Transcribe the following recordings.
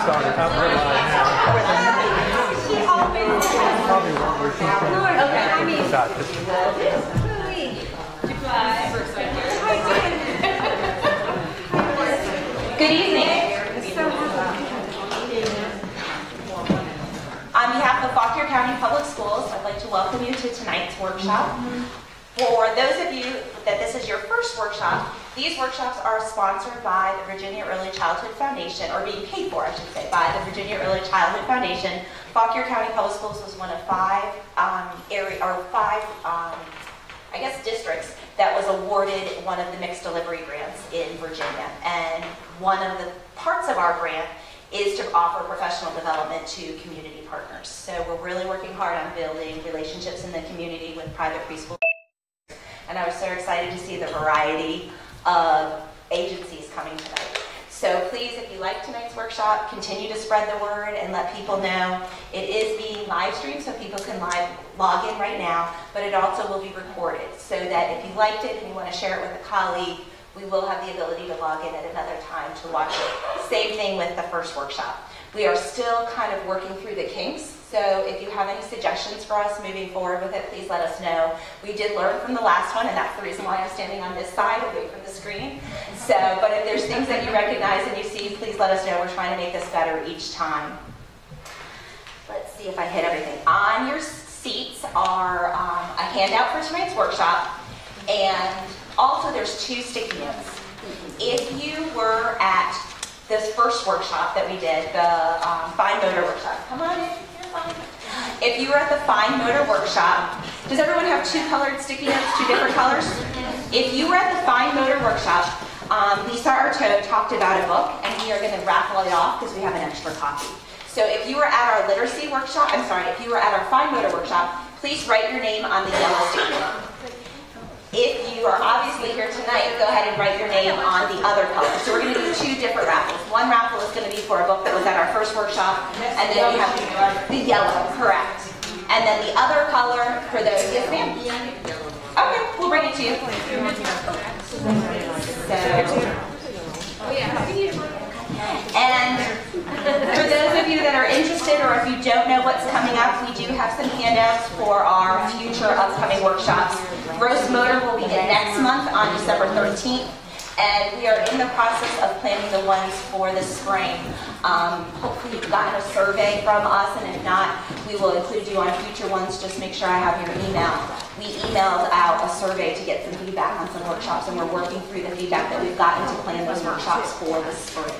started. I'm realizing now. Probably won't where she's from. Okay, I mean, good evening. On behalf of Fauquier County Public Schools, I'd like to welcome you to tonight's workshop. For those of you that this is your first workshop, these workshops are sponsored by the Virginia Early Childhood Foundation, or being paid for, I should say, by the Virginia Early Childhood Foundation. Fauquier County Public Schools was one of five districts that was awarded one of the mixed delivery grants in Virginia. And one of the parts of our grant is to offer professional development to community partners. So we're really working hard on building relationships in the community with private preschool. And I was so excited to see the variety of agencies coming tonight. So please, if you like tonight's workshop, continue to spread the word and let people know. It is being live streamed, so people can log in right now, but it also will be recorded, so that if you liked it and you want to share it with a colleague, we will have the ability to log in at another time to watch it. Same thing with the first workshop. We are still kind of working through the kinks. So if you have any suggestions for us moving forward with it, please let us know. We did learn from the last one, and that's the reason why I'm standing on this side away from the screen. So, but if there's things that you recognize and you see, please let us know. We're trying to make this better each time. Let's see if I hit everything. On your seats are a handout for tonight's workshop, and also there's 2 sticky notes. If you were at this first workshop that we did, the fine motor workshop, come on in. If you were at the fine motor workshop, does everyone have 2 colored sticky notes, 2 different colors? If you were at the fine motor workshop, Lisa Artaud talked about a book, and we are going to raffle it off because we have an extra copy. So if you were at our literacy workshop, if you were at our fine motor workshop, please write your name on the yellow sticky note. If you are obviously here tonight, go ahead and write your name on the other color. So we're going to do 2 different raffles. One raffle is going to be for a book that was at our first workshop, and then we have the yellow, correct. And then the other color for those, yes ma'am? Okay, we'll bring it to you. And for those of you that are interested, or if you don't know what's coming up, we do have some handouts for our future upcoming workshops. Gross Motor will begin next month on December 13th, and we are in the process of planning the ones for the spring. Hopefully you've gotten a survey from us, and if not, we will include you on future ones. Just make sure I have your email. We emailed out a survey to get some feedback on some workshops, and we're working through the feedback that we've gotten to plan those workshops for the spring.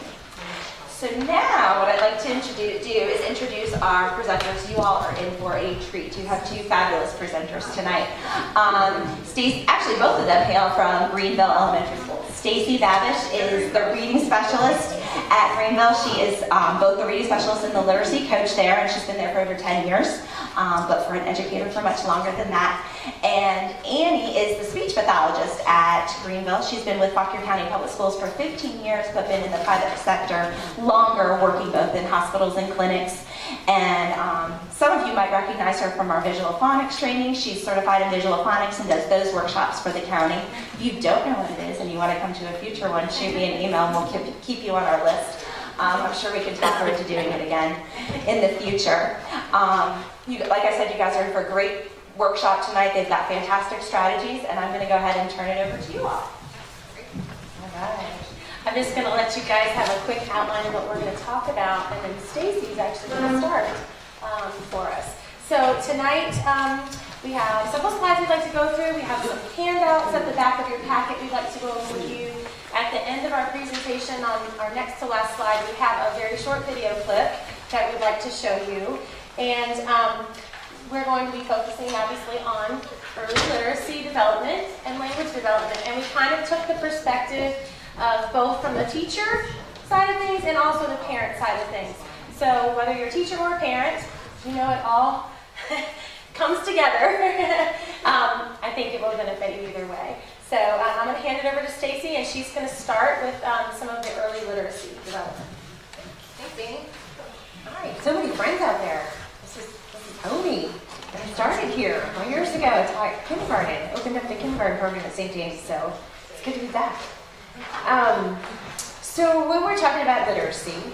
So now what I'd like to do is introduce our presenters. You all are in for a treat. You have 2 fabulous presenters tonight. Actually, both of them hail from Greenville Elementary School. Stacy Babish is the reading specialist at Greenville. She is both the reading specialist and the literacy coach there, and she's been there for over 10 years, but for an educator for much longer than that. And Annie is the speech pathologist at Greenville. She's been with Fauquier County Public Schools for 15 years, but been in the private sector longer, working both in hospitals and clinics. And some of you might recognize her from our visual phonics training. She's certified in visual phonics and does those workshops for the county. If you don't know what it is and you want to come to a future one, shoot me an email and we'll keep you on our list. I'm sure we can talk her into doing it again in the future. Like I said, you guys are in for a great workshop tonight. They've got fantastic strategies, and I'm going to go ahead and turn it over to you all. All right. I'm just going to let you guys have a quick outline of what we're going to talk about, and then Stacy's actually going to start for us. So tonight we have several slides we'd like to go through. We have some handouts at the back of your packet we'd like to go over with you. At the end of our presentation, on our next to last slide, we have a very short video clip that we'd like to show you. And we're going to be focusing obviously on early literacy development and language development. And we kind of took the perspective of both from the teacher side of things and also the parent side of things. So whether you're a teacher or a parent, you know it all comes together. I think it will benefit you either way. So I'm going to hand it over to Stacy, and she's going to start with some of the early literacy development. Thanks, Amy. All right, so many friends out there. This is Tony. I started here years ago. Taught kindergarten. Opened up the kindergarten program at St. James, so it's good to be back. So when we're talking about literacy,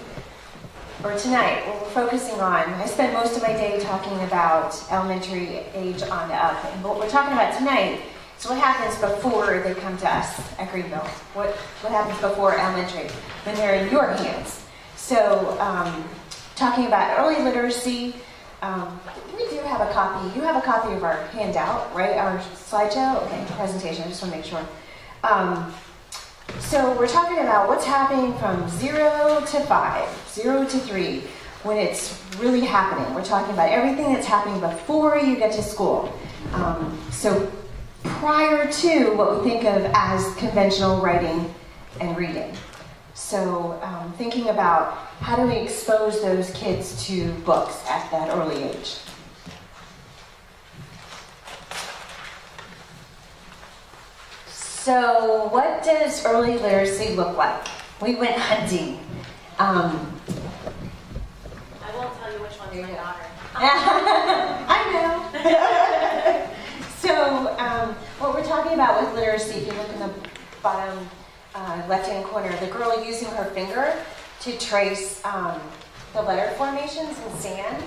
or tonight, what we're focusing on, I spend most of my day talking about elementary age on up. And what we're talking about tonight is what happens before they come to us at Greenville. What happens before elementary, when they're in your hands. So, talking about early literacy, we do have a copy. You have a copy of our handout, right? Our slideshow? Okay, presentation. I just want to make sure. So we're talking about what's happening from 0 to 5, 0 to 3, when it's really happening. We're talking about everything that's happening before you get to school. So prior to what we think of as conventional writing and reading. So thinking about how do we expose those kids to books at that early age. So what does early literacy look like? We went hunting. I won't tell you which one's my daughter. I know. So what we're talking about with literacy, if you look in the bottom left-hand corner, the girl using her finger to trace the letter formations in sand,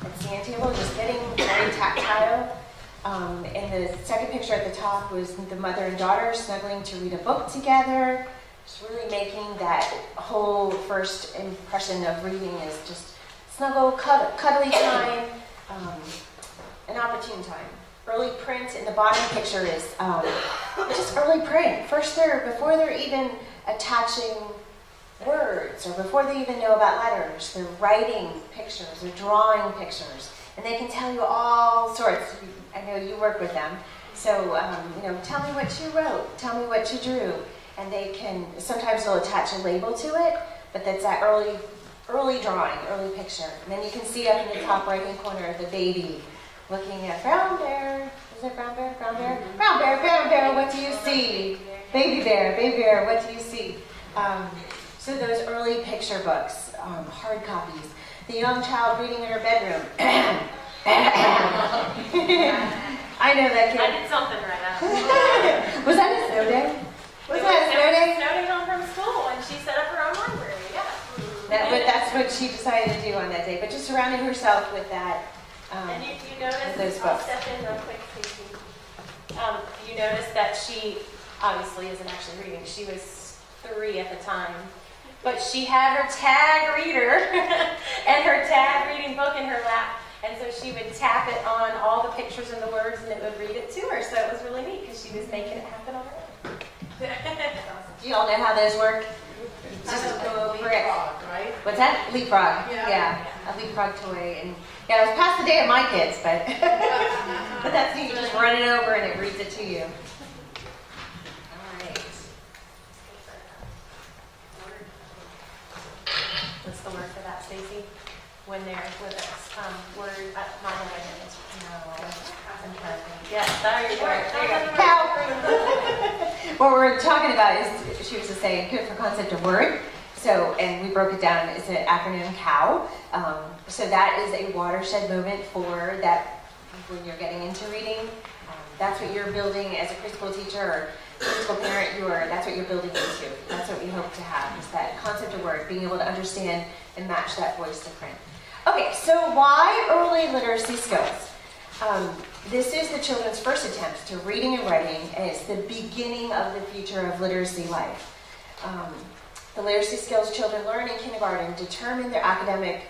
at sand table, just getting very tactile. And the second picture at the top was the mother and daughter snuggling to read a book together. Just really making that whole first impression of reading is just snuggle, cuddly time, an opportune time. Early print in the bottom picture is just early print. First, before they're even attaching words or before they even know about letters, they're writing pictures, they're drawing pictures, and they can tell you all sorts. I know you work with them, so tell me what you wrote, tell me what you drew, and they can. Sometimes they'll attach a label to it, but that's that early drawing, early picture. And then you can see up in the top right-hand corner the baby looking at brown bear. Is it brown bear? Brown bear? Brown bear, brown bear. What do you see? Baby bear. What do you see? So those early picture books, hard copies. The young child reading in her bedroom. I know that kid. I did something right now. Was that a snow day? Was that a snow day? Snow day home from school, and she set up her own library. Yeah. That's what she decided to do on that day. But just surrounding herself with that. And you notice, those I'll books. step in real quick, Casey. You notice that she obviously isn't actually reading. She was 3 at the time. But she had her tag reader and her tag reading book in her lap. And so she would tap it on all the pictures and the words, and it would read it to her. So it was really neat because she was making it happen on her own. Do you all know how those work? Just go over it. Right? What's that? Leapfrog. Yeah. A leapfrog toy. And yeah, it was past the day of my kids, but but that's neat. You just run it over and it reads it to you. All right. What's the word for that, Stacy? When they're with us. Word, not when I no. I'm trying to think. Yes, there you go. Cow. What we're talking about is, she was just saying, good for concept of word. So, and we broke it down as an acronym COW. So that is a watershed moment for that when you're getting into reading. That's what you're building as a preschool teacher or preschool parent. That's what you're building into. That's what we hope to have, is that concept of word, being able to understand and match that voice to print. Okay, so why early literacy skills? This is the children's first attempt to reading and writing, and it's the beginning of the future of literacy life. The literacy skills children learn in kindergarten determine their academic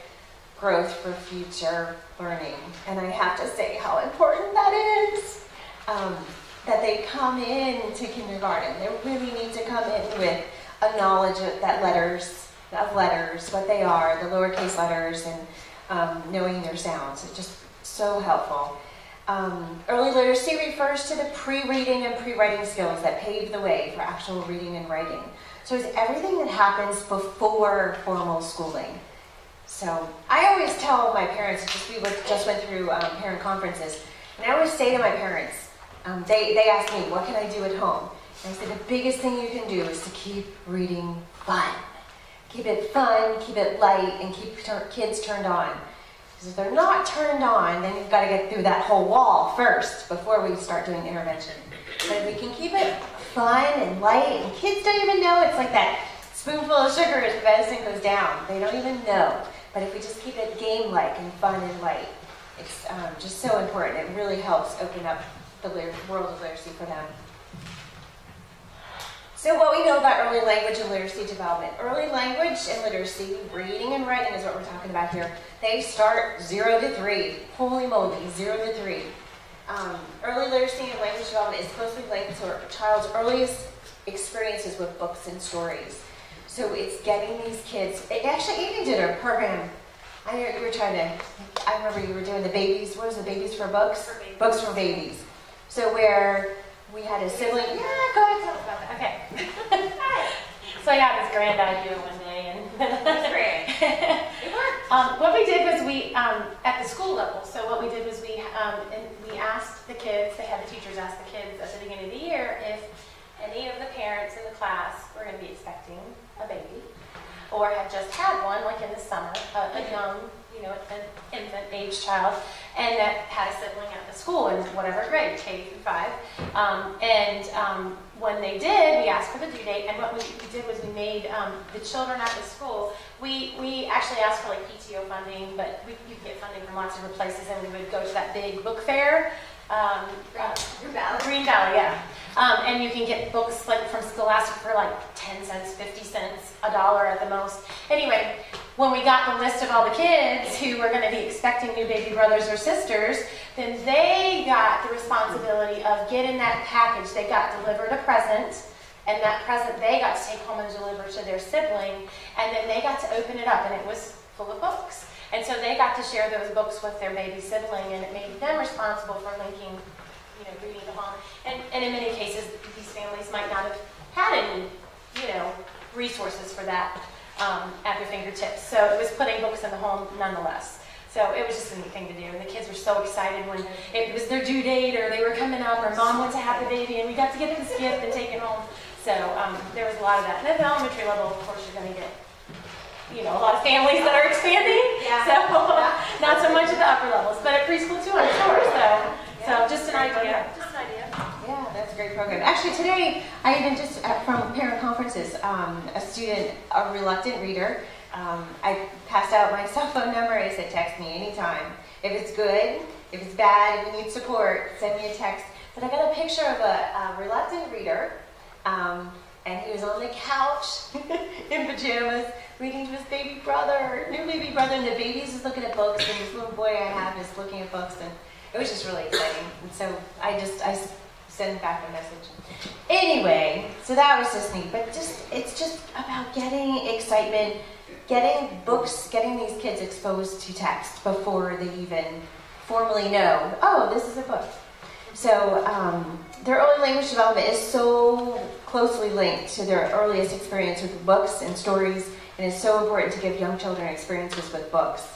growth for future learning. And I have to say how important that is, that they come into kindergarten. They really need to come in with a knowledge of letters, what they are, the lowercase letters, and knowing their sounds. It's just so helpful. Early literacy refers to the pre-reading and pre-writing skills that pave the way for actual reading and writing. So it's everything that happens before formal schooling. So I always tell my parents, we just went through parent conferences, and I always say to my parents, they ask me, what can I do at home? And I said, the biggest thing you can do is to keep reading fun. Keep it fun, keep it light, and keep kids turned on. Because if they're not turned on, then you've got to get through that whole wall first before we start doing intervention. But if we can keep it fun and light, and kids don't even know, it's like that spoonful of sugar as medicine goes down. They don't even know. But if we just keep it game-like and fun and light, it's just so important. It really helps open up the world of literacy for them. So what we know about early language and literacy development. Early language and literacy, reading and writing is what we're talking about here. They start 0 to 3. Holy moly, 0 to 3. Early literacy and language development is closely linked to a child's earliest experiences with books and stories. So it's getting these kids, actually Amy did a program. I know you were trying to, I remember you were doing the babies, what was the babies for books? For babies. Books for babies. So where we had a sibling, yeah, go ahead, tell us about that. Okay. So I got this grand idea one day, and That's great. it worked. What we did was we, at the school level, so what we did was we asked the kids, they had the teachers ask the kids at the beginning of the year if any of the parents in the class were going to be expecting a baby, or had just had one, like in the summer, a young, an infant age child, and that had a sibling at the school in whatever grade, K through 5. When they did, we asked for the due date, and what we did was we made the children at the school, we actually asked for like PTO funding, but you could get funding from lots of different places, and we would go to that big book fair. Green Valley, yeah. And you can get books like from Scholastic for like 10 cents, 50 cents, $1 at the most. Anyway, when we got the list of all the kids who were going to be expecting new baby brothers or sisters, then they got the responsibility of getting that package. They got delivered a present, and that present they got to take home and deliver to their sibling, and then they got to open it up, and it was full of books. And so they got to share those books with their baby sibling, and it made them responsible for linking, reading to home. And in many cases, these families might not have had any, resources for that at their fingertips. So it was putting books in the home nonetheless. So it was just a neat thing to do. And the kids were so excited when it was their due date, or they were coming up, or mom went to have the baby, and we got to get this gift and take it home. So there was a lot of that. And at the elementary level, of course, you're going to get a lot of families that are expanding. Yeah. So not so much at the upper levels, but at preschool too, I'm sure. So just an idea. Yeah, that's a great program. Actually, today, I even just, from parent conferences, a student, a reluctant reader, I passed out my cell phone number. I said, text me anytime. If it's good, if it's bad, if you need support, send me a text. But I got a picture of a reluctant reader, and he was on the couch in pajamas reading to his baby brother, new baby brother, and the baby's just looking at books, and this little boy I have is looking at books, and it was just really exciting. And so I sent back a message. Anyway, so that was just neat. But it's just about getting excitement, getting books, getting these kids exposed to text before they even formally know, oh, this is a book. So their early language development is so closely linked to their earliest experience with books and stories, and it's so important to give young children experiences with books.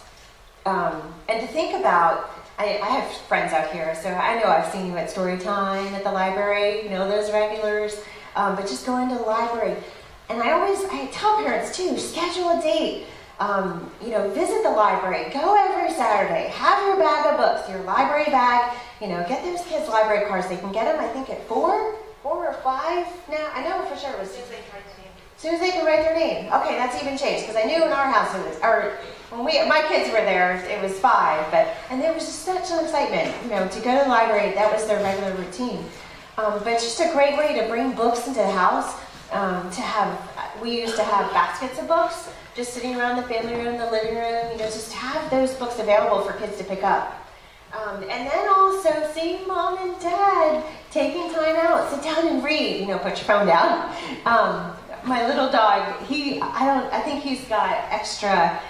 And to think about, I have friends out here, so I know I've seen you at story time at the library, those regulars, but just going to the library. And I tell parents too, schedule a date. Visit the library, go every Saturday, have your bag of books, your library bag, get those kids library cards. They can get them, I think, at 4 or 5 now. I know for sure it was. As soon as they can write their name. Okay, that's even changed, because I knew in our house it was, or when my kids were there, it was 5, and there was just such an excitement, to go to the library. That was their regular routine. But it's just a great way to bring books into the house, we used to have baskets of books, just sitting around the family room, the living room, just have those books available for kids to pick up. And then also seeing mom and dad taking time out, sit down and read, put your phone down. My little dog, I think he's got extra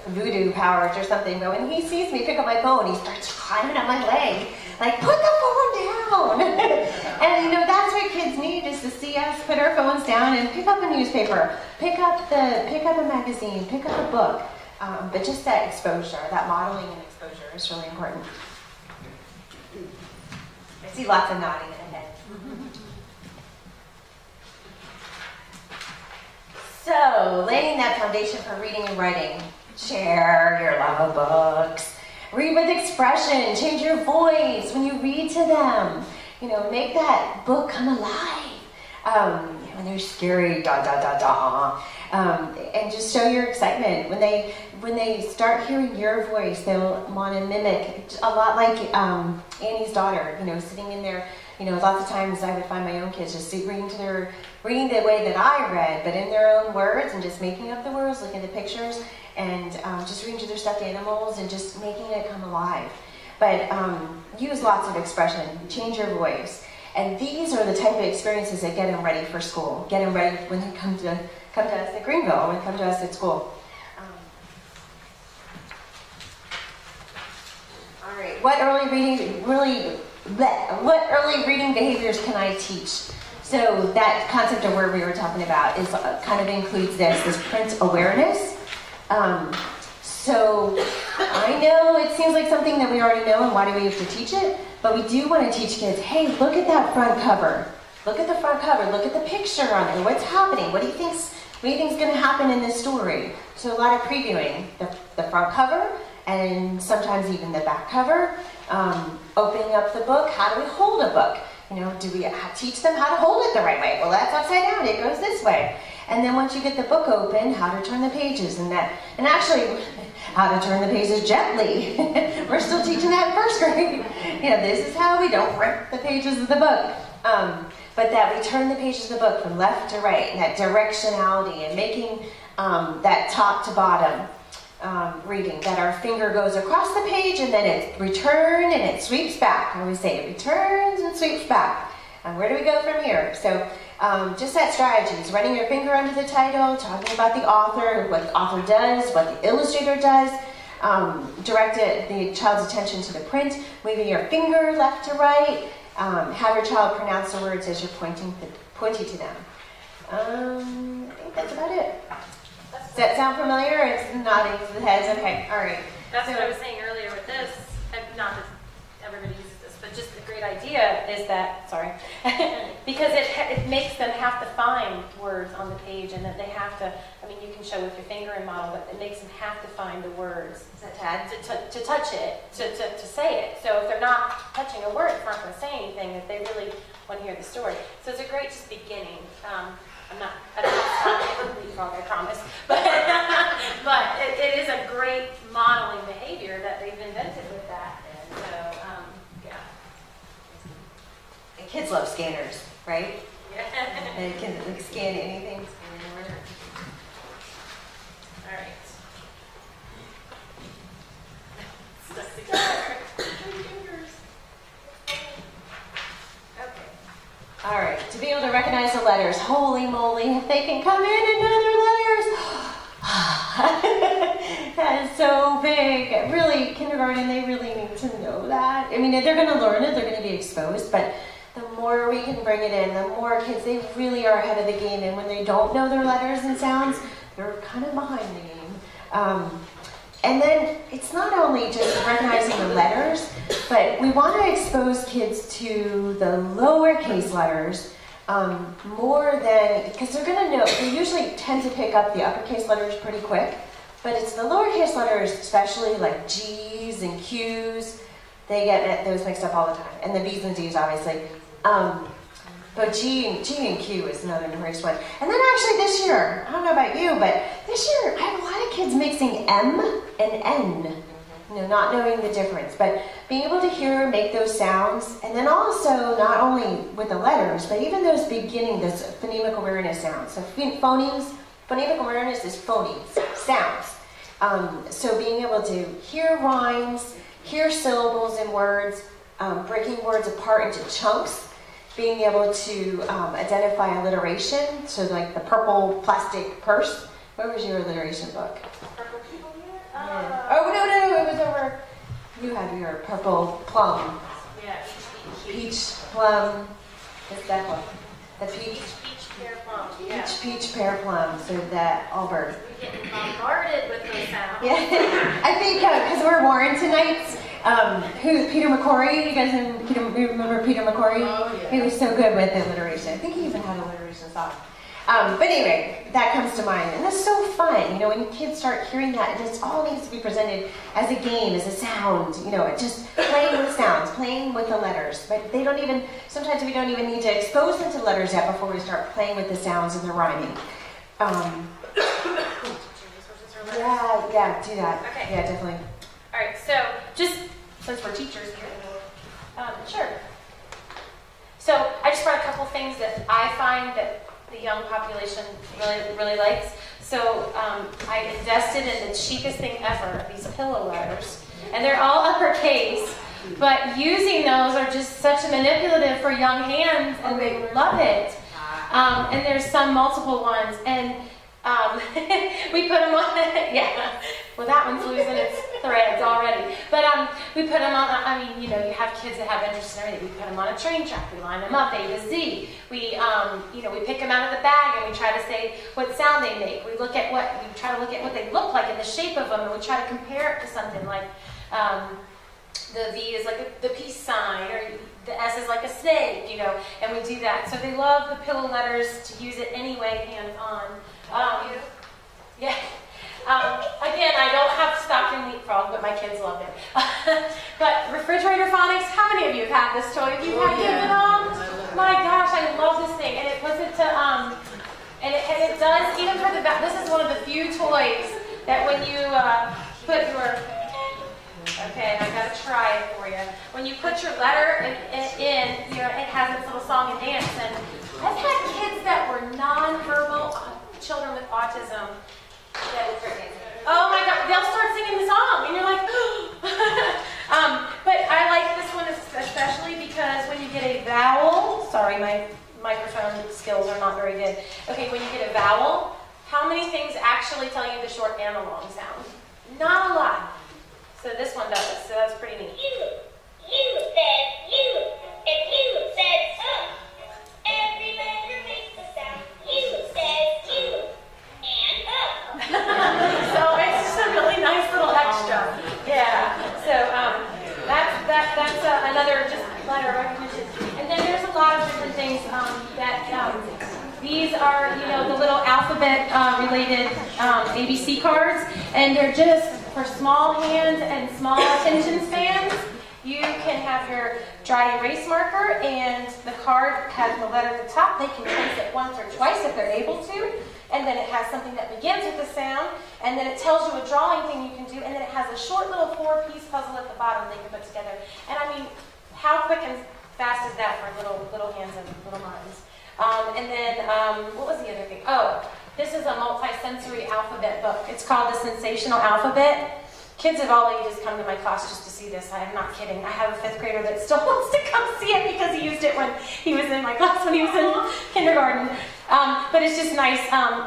voodoo powers or something, but when he sees me pick up my phone, he starts climbing up my leg, like, put the phone down. And that's what kids need, is to see us put our phones down and pick up a newspaper, pick up a magazine, pick up a book. But just that exposure, that modeling and exposure is really important. I see lots of nodding ahead. So, laying that foundation for reading and writing. Share your love of books. Read with expression. Change your voice when you read to them. Make that book come alive. When they're scary, and just show your excitement. When they start hearing your voice, they'll want to mimic, a lot like Annie's daughter, sitting in there. Lots of times I would find my own kids just reading the way that I read, but in their own words, and just making up the words, looking at the pictures, and just reading to their stuffed animals and just making it come alive. But use lots of expression, change your voice. And these are the type of experiences that get them ready for school, get them ready when they come to us at Greenville, when they come to us at school. All right, what early reading behaviors can I teach? So that concept of word we were talking about is kind of includes this print awareness. So I know it seems like something that we already know, and why do we have to teach it? But we do want to teach kids, hey, look at that front cover. Look at the front cover. Look at the picture on it. What's happening? What do you think's going to happen in this story? So a lot of previewing the front cover, and sometimes even the back cover. Opening up the book. How do we hold a book? Do we teach them how to hold it the right way? Well, that's upside down. It goes this way. And then once you get the book open, how to turn the pages, and actually how to turn the pages gently. We're still teaching that in first grade. This is how we don't rip the pages of the book. But that we turn the pages of the book from left to right, and that directionality, and making that top to bottom reading, that our finger goes across the page and then it returns and it sweeps back. I always say it returns and sweeps back. And where do we go from here? So just that strategy is running your finger under the title, talking about the author, what the author does, what the illustrator does, direct the child's attention to the print, moving your finger left to right, have your child pronounce the words as you're pointing to them. I think that's about it. Does that sound familiar? It's nodding to the heads. Okay, all right. That's what I was saying earlier with this. Not that everybody uses this, but just the great idea is that, because it makes them have to find words on the page, and that they have to, you can show with your finger and model, but it makes them have to find the words to touch it, to say it. So if they're not touching a word, it's not going to say anything if they really want to hear the story. So it's a great just beginning. I don't have to leapfrog, I promise. But it is a great modeling behavior that they've invented with that. And so, yeah. And kids love scanners, right? Yeah. They can scan anything. All right. Stuck together. All right, to be able to recognize the letters, holy moly, if they can come in and know their letters. That is so big. Really, kindergarten, they really need to know that. They're going to learn it, they're going to be exposed, but the more we can bring it in, the more kids, they really are ahead of the game. And when they don't know their letters and sounds, they're kind of behind the game. And then it's not only just recognizing the letters, but we want to expose kids to the lowercase letters more than, because they're going to know, they usually tend to pick up the uppercase letters pretty quick, but it's the lowercase letters, especially like G's and Q's, they get those mixed up all the time, and the B's and D's obviously. But G and Q is another notorious one. And then actually this year, I don't know about you, but this year I have a lot of kids mixing M and N, not knowing the difference. But being able to hear, make those sounds, and then also not only with the letters, but even those beginning, those phonemic awareness sounds. So phonemes, phonemic awareness is phonemes, sounds. So being able to hear rhymes, hear syllables in words, breaking words apart into chunks, being able to identify alliteration, so like the purple plastic purse. Where was your alliteration book? Purple people here? Yeah. Oh, no, it was over. You had your purple plum. Yeah, Peach, plum. What's that one? The peach? Peach, pear, plum. Yeah. Peach, pear, plum. So that Allbird. We're getting bombarded with those sounds. Yeah, I think because we're Warren tonight. Who's Peter McCory? You guys remember Peter McCory? Oh, yeah. He was so good with alliteration. I think he even had alliteration song. But anyway, that comes to mind. And that's so fun, when kids start hearing that, and it all needs to be presented as a game, as a sound, just playing with sounds, playing with the letters. But sometimes we don't even need to expose them to letters yet before we start playing with the sounds and the rhyming. Yeah, do that. Okay. Yeah, definitely. All right, so just since we're teachers here, sure. So I just brought a couple things that I find that the young population really likes. So I invested in the cheapest thing ever, these pillow letters, and they're all uppercase. But using those are just such a manipulative for young hands, and they love it. And there's some multiple ones, and we put them on. Yeah, well, that one's losing its threads already. But we put them on. I mean, you know, you have kids that have interest in everything. We put them on a train track. We line them up A to Z. We, you know, we pick them out of the bag and we try to say what sound they make. We try to look at what they look like and the shape of them, and we try to compare it to something like. The V is like the peace sign, or the S is like a snake, you know, and we do that. So they love the pillow letters to use it anyway, hands-on. Yeah. Again, I don't have stock in leapfrog, but my kids love it. But refrigerator phonics, how many of you have had this toy? Have you had kids at all? My gosh, I love this thing. And it puts it to, and it does, even for the, this is one of the few toys that when you put your, okay, I gotta try it for you. When you put your letter in, you know, it has its little song and dance. And I've had kids that were nonverbal children with autism. Oh my God, they'll start singing the song, and you're like, but I like this one especially because when you get a vowel, sorry, my microphone skills are not very good. Okay, when you get a vowel, how many things actually tell you the short and the long sound? Not a lot. So this one does, so that's pretty neat. You said you. If you said every letter makes a sound. You said you and So it's just a really nice little extra. Yeah. So that's another just letter recognition. And then there's a lot of different things these are, you know, the little alphabet related ABC cards, and they're just for small hands and small attention spans. You can have your dry erase marker, and the card has the letter at the top. They can trace it once or twice if they're able to. And then it has something that begins with a sound, and then it tells you a drawing thing you can do, and then it has a short little 4-piece puzzle at the bottom they can put together. And I mean, how quick and fast is that for little hands and little minds? And then, what was the other thing? Oh, this is a multi-sensory alphabet book. It's called the Sensational Alphabet. Kids of all ages come to my class just to see this. I am not kidding. I have a 5th grader that still wants to come see it because he used it when he was in my class when he was in kindergarten. But it's just nice,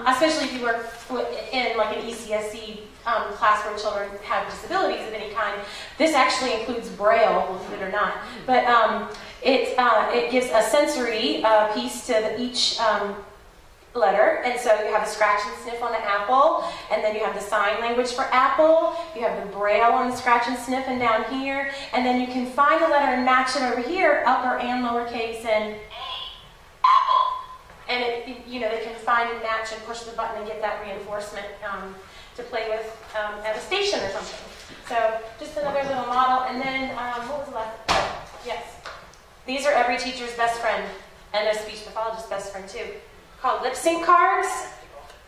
especially if you work in like an ECSC class where children have disabilities of any kind. This actually includes Braille, believe it or not. But it gives a sensory piece to each letter, and so you have a scratch and sniff on the apple, and then you have the sign language for apple, you have the Braille on the scratch and sniff and down here, and then you can find the letter and match it over here, upper and lowercase, and apple. And it, you know, they can find and match and push the button and get that reinforcement to play with at a station or something. So just another little model, and then what was left? Oh, yes, these are every teacher's best friend and a speech pathologist's best friend too. Called lip sync cards.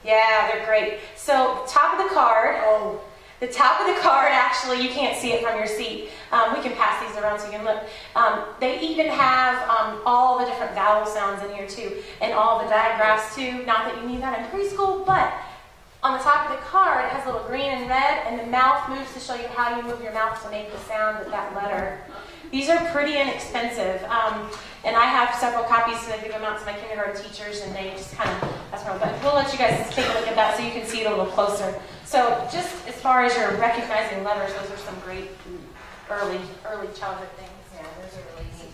Yeah, they're great. So top of the card, actually, you can't see it from your seat. We can pass these around so you can look. They even have all the different vowel sounds in here too, and all the digraphs too. Not that you need that in preschool, but on the top of the card, it has little green and red, and the mouth moves to show you how you move your mouth to make the sound of that letter. These are pretty inexpensive, and I have several copies, and I give them out to my kindergarten teachers, and they just kind of, that's where but we'll let you guys take a look at that so you can see it a little closer. So just as far as you're recognizing letters, those are some great early childhood things. Yeah, those are really neat.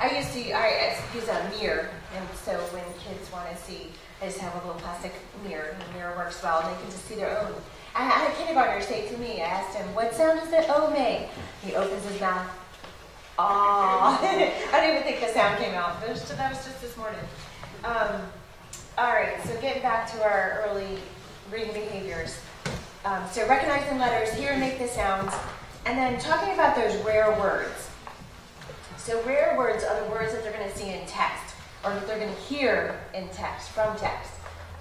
I used to use a mirror, and so when kids want to see, I just have a little plastic mirror, and the mirror works well, and they can just see their own. I had a kindergartner say to me, I asked him, what sound does the O make? He opens his mouth. Aww. I didn't even think the sound came out. That was just this morning. All right, so getting back to our early reading behaviors. So recognizing letters, hear and make the sounds, and then talking about those rare words. So rare words are the words that they're going to see in text, or that they're going to hear in text, from text.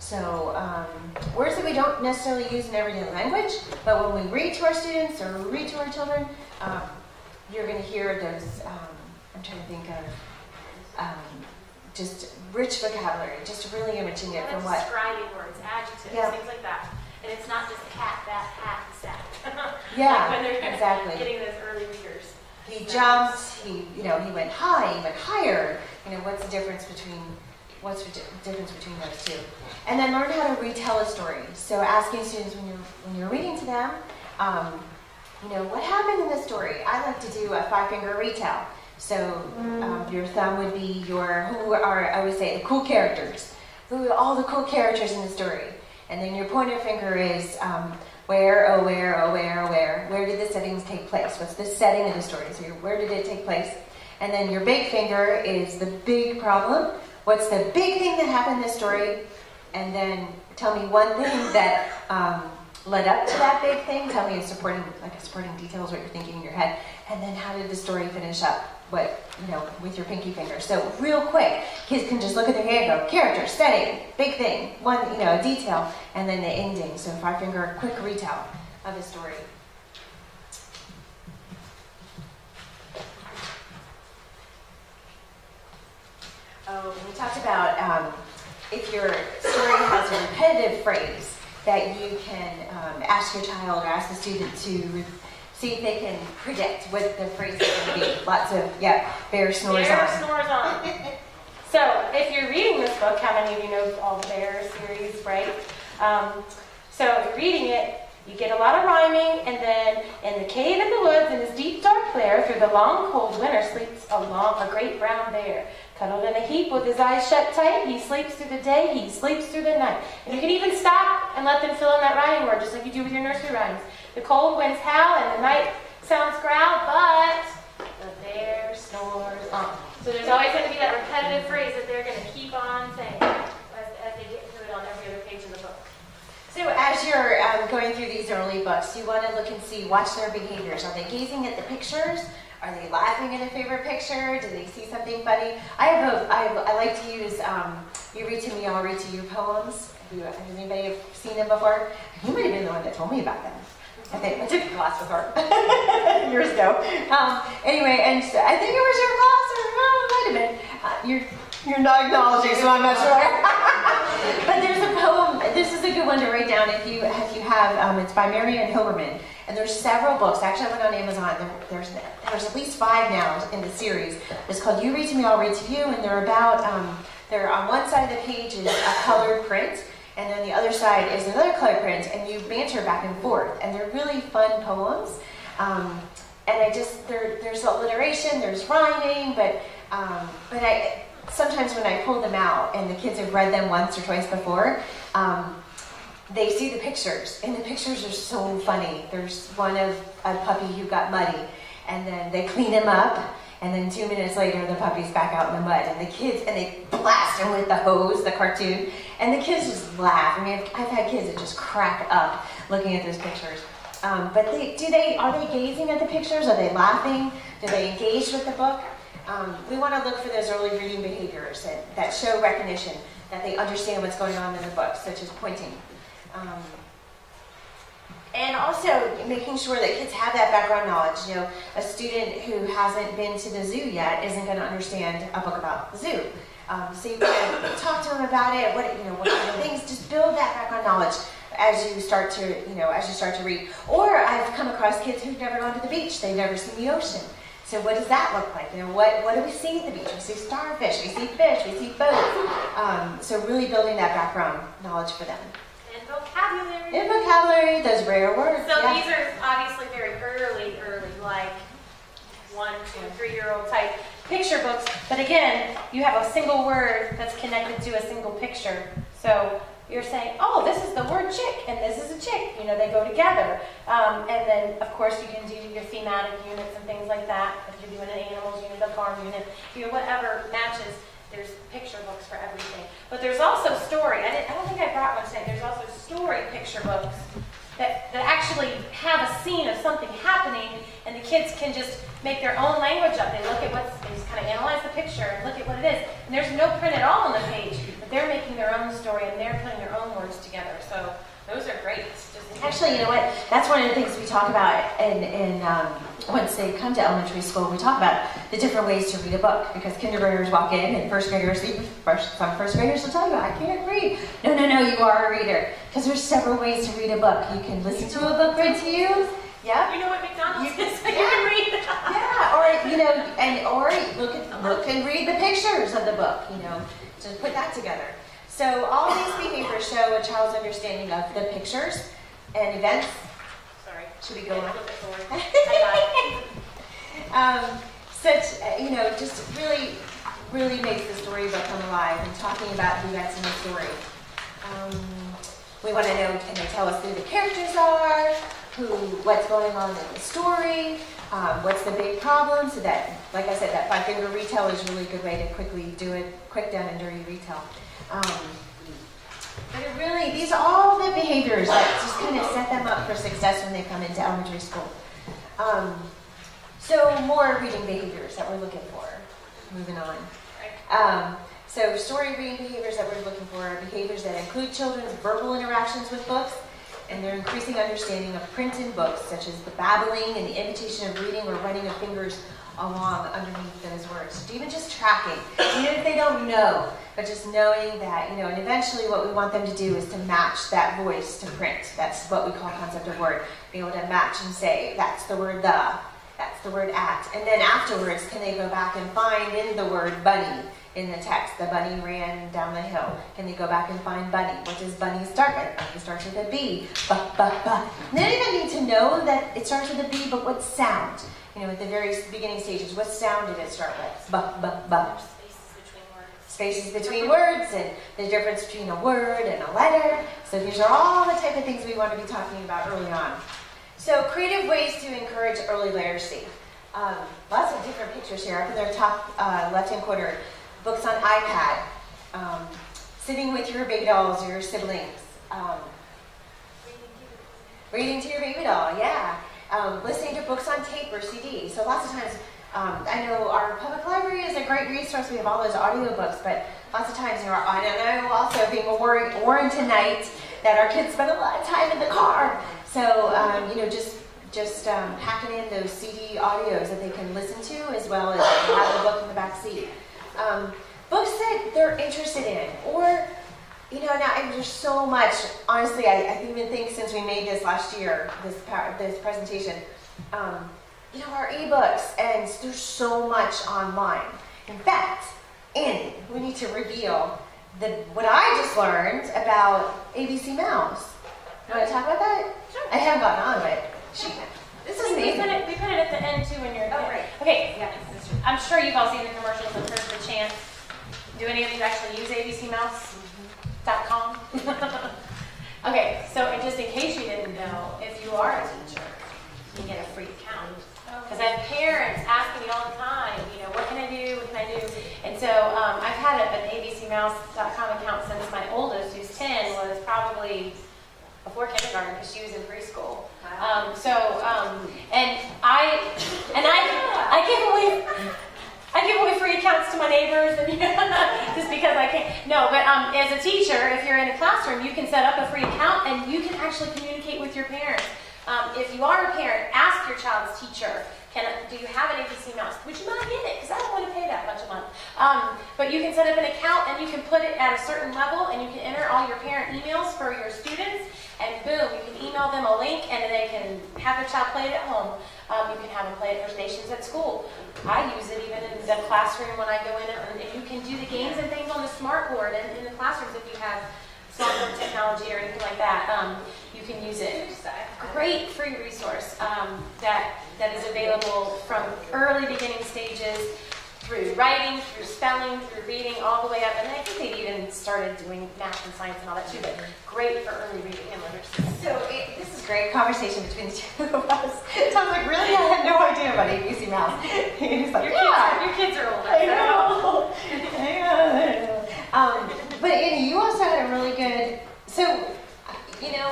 So words that we don't necessarily use in everyday language, but when we read to our students or read to our children, you're going to hear those, I'm trying to think of, just rich vocabulary, just really enriching it from what. Describing words, adjectives, Yeah. things like that. And it's not just cat, bat, hat, stack. Yeah, like when they're exactly. getting those early readers. He jumped, he went high, he went higher. What's the difference between those two? And then learn how to retell a story. So asking students when you're reading to them, what happened in the story? I like to do a 5-finger retell. So your thumb would be who are, I would say, the cool characters. Who are all the cool characters in the story? And then your pointer finger is where did the settings take place? What's the setting of the story? So where did it take place? And then your big finger is the big problem. What's the big thing that happened in this story? And then tell me one thing that led up to that big thing. Tell me supporting details, what you're thinking in your head. And then how did the story finish up? With your pinky finger. So real quick, kids can just look at their hand and go, character, setting, big thing, one, a detail, and then the ending. So 5-finger, quick retell of a story. We talked about if your story has a repetitive phrase that you can ask your child or ask the student to see if they can predict what the phrase is going to be. Lots of, bear snores on. Bear snores on. So if you're reading this book, how many of you know all the Bear series, right? So if you're reading it, you get a lot of rhyming, and then in the cave in the woods, in his deep dark lair, through the long cold winter, sleeps a great brown bear. Cuddled in a heap with his eyes shut tight, he sleeps through the day, he sleeps through the night. And you can even stop and let them fill in that rhyming word, just like you do with your nursery rhymes. The cold winds howl and the night sounds growl, but the bear snores on. So there's always going to be that repetitive phrase that they're going to keep on saying as they get into it on every other page in the book. So as you're going through these early books, you want to look and watch their behaviors. Are they gazing at the pictures? Are they laughing at a favorite picture? Do they see something funny? I like to use You Read to Me, I'll Read to You poems. Has anybody seen them before? You might have been the one that told me about them. I think I took a class with her years ago. Anyway, and I think it was your class, or it might have been. You're not acknowledging, so I'm not sure. But there's a poem. This is a good one to write down if you have. It's by Marianne Hilberman, and there's several books. Actually, I went on Amazon. There's at least 5 now in the series. It's called You Read to Me, I'll Read to You, and they're about. They're on one side of the page is a colored print. And then the other side is another color print, and you banter back and forth. And they're really fun poems. And there's alliteration, there's rhyming, but sometimes when I pull them out, and the kids have read them once or twice before, they see the pictures, and the pictures are so funny. There's one of a puppy who got muddy, and then they clean him up, and then 2 minutes later, the puppy's back out in the mud, and they blast him with the hose, the cartoon, and the kids just laugh. I mean, I've had kids that just crack up looking at those pictures. But are they gazing at the pictures? Are they laughing? Do they engage with the book? We want to look for those early reading behaviors that show recognition, that they understand what's going on in the book, such as pointing. And also making sure that kids have that background knowledge. A student who hasn't been to the zoo yet isn't going to understand a book about the zoo. So you can talk to them about it. What kind of things? Just build that background knowledge as you start to read. Or I've come across kids who've never gone to the beach. They've never seen the ocean. So what does that look like? What do we see at the beach? We see starfish. We see fish. We see boats. So really building that background knowledge for them. And vocabulary. In vocabulary, those rare words. So these are obviously very early, like 1, 2, 3-year-old type picture books. But again, you have a single word that's connected to a single picture. So you're saying, oh, this is the word chick, and this is a chick. They go together. And then, of course, you can do your thematic units and things like that. If you're doing an animals unit, a farm unit, whatever matches. There's picture books for everything. But there's also story. I don't think I brought one today. There's also story picture books that actually have a scene of something happening, and the kids can just make their own language up. They look at they just kind of analyze the picture and look at what it is. And there's no print at all on the page, but they're making their own story, and they're putting their words together. So those are great. Actually, you know what? That's one of the things we talk about in once they come to elementary school, we talk about the different ways to read a book, because kindergartners walk in and first graders, some first graders will tell you, I can't read. No, you are a reader, because there's several ways to read a book. You can listen to a book read to you. Yeah. You know what McDonald's is? You can read. Yeah, or look and read the pictures of the book. Just put that together. So all of these behaviors show a child's understanding of the pictures and events. Sorry. Should we go on? Just really makes the storybook come alive and talking about the events in the story. We want to know, can they tell us who the characters are, what's going on in the story, what's the big problem, so that, like I said, that 5-finger retell is a really good way to quickly do a quick down and dirty retell. But these are all the behaviors that just kind of set them up for success when they come into elementary school. So more reading behaviors that we're looking for. Moving on. So story reading behaviors that we're looking for are behaviors that include children's verbal interactions with books and their increasing understanding of print in books, such as the babbling and the imitation of reading or running of fingers along underneath those words. Even just tracking, even if they don't know, but just knowing that, and eventually what we want them to do is to match that voice to print. That's what we call concept of word. Being able to match and say, that's the word the, that's the word at. And then afterwards, can they go back and find in the word bunny in the text? The bunny ran down the hill. Can they go back and find bunny? What does bunny start with? Bunny starts with a B. Ba. They don't even need to know that it starts with a B, but what sound? At the very beginning stages, what sound did it start with? Ba. Spaces between words and the difference between a word and a letter. So these are all the type of things we want to be talking about early on. So creative ways to encourage early literacy. Lots of different pictures here. Up in the top left-hand corner, books on iPad, sitting with your baby dolls or your siblings, reading to your baby doll, yeah. Listening to books on tape or CD. So lots of times, I know our public library is a great resource. We have all those audiobooks, but lots of times, I know also being a Warrington night, that our kids spend a lot of time in the car. So, just packing in those CD audios that they can listen to, as well as have the book in the back seat. Books that they're interested in, or now there's so much. Honestly, I even think since we made this last year, this presentation, our ebooks, and there's so much online. In fact, Annie, we need to reveal what I just learned about ABC Mouse. You want to talk about that? Sure. I haven't gotten on, but this is We amazing. put it at the end too when you're. Oh, right. Okay. Yeah. I'm sure you've all seen the commercials and heard the chant. Do any of you actually use abcmouse.com? Okay, so just in case you didn't know, if you are a teacher, you get a free account. Because I have parents asking me all the time, what can I do, what can I do? And so I've had an abcmouse.com account since my oldest, who's 10, was probably before kindergarten, because she was in preschool. And I give away free accounts to my neighbors, and just because I can't. No, but as a teacher, if you're in a classroom, you can set up a free account, and you can actually communicate with your parents. If you are a parent, ask your child's teacher, do you have an ABC Mouse? Would you mind getting it? Because I don't want to pay that much a month. But you can set up an account, and you can put it at a certain level, and you can enter all your parent emails for your students, and boom, you can email them a link, and they can have their child play it at home. You can have them play it for stations at school. I use it even in the classroom when I go in, and you can do the games and things on the smart board and in the classrooms if you have smartboard technology or anything like that. You can use it. Great free resource that is available from early beginning stages through writing, through spelling, through reading, all the way up. And I think they even started doing math and science and all that too, but great for early reading and literacy. So this is great conversation between the two of us. So I was like, really? I had no idea about ABC Mouse. He's like, your kids are older. I know. But Annie, you also had a really good,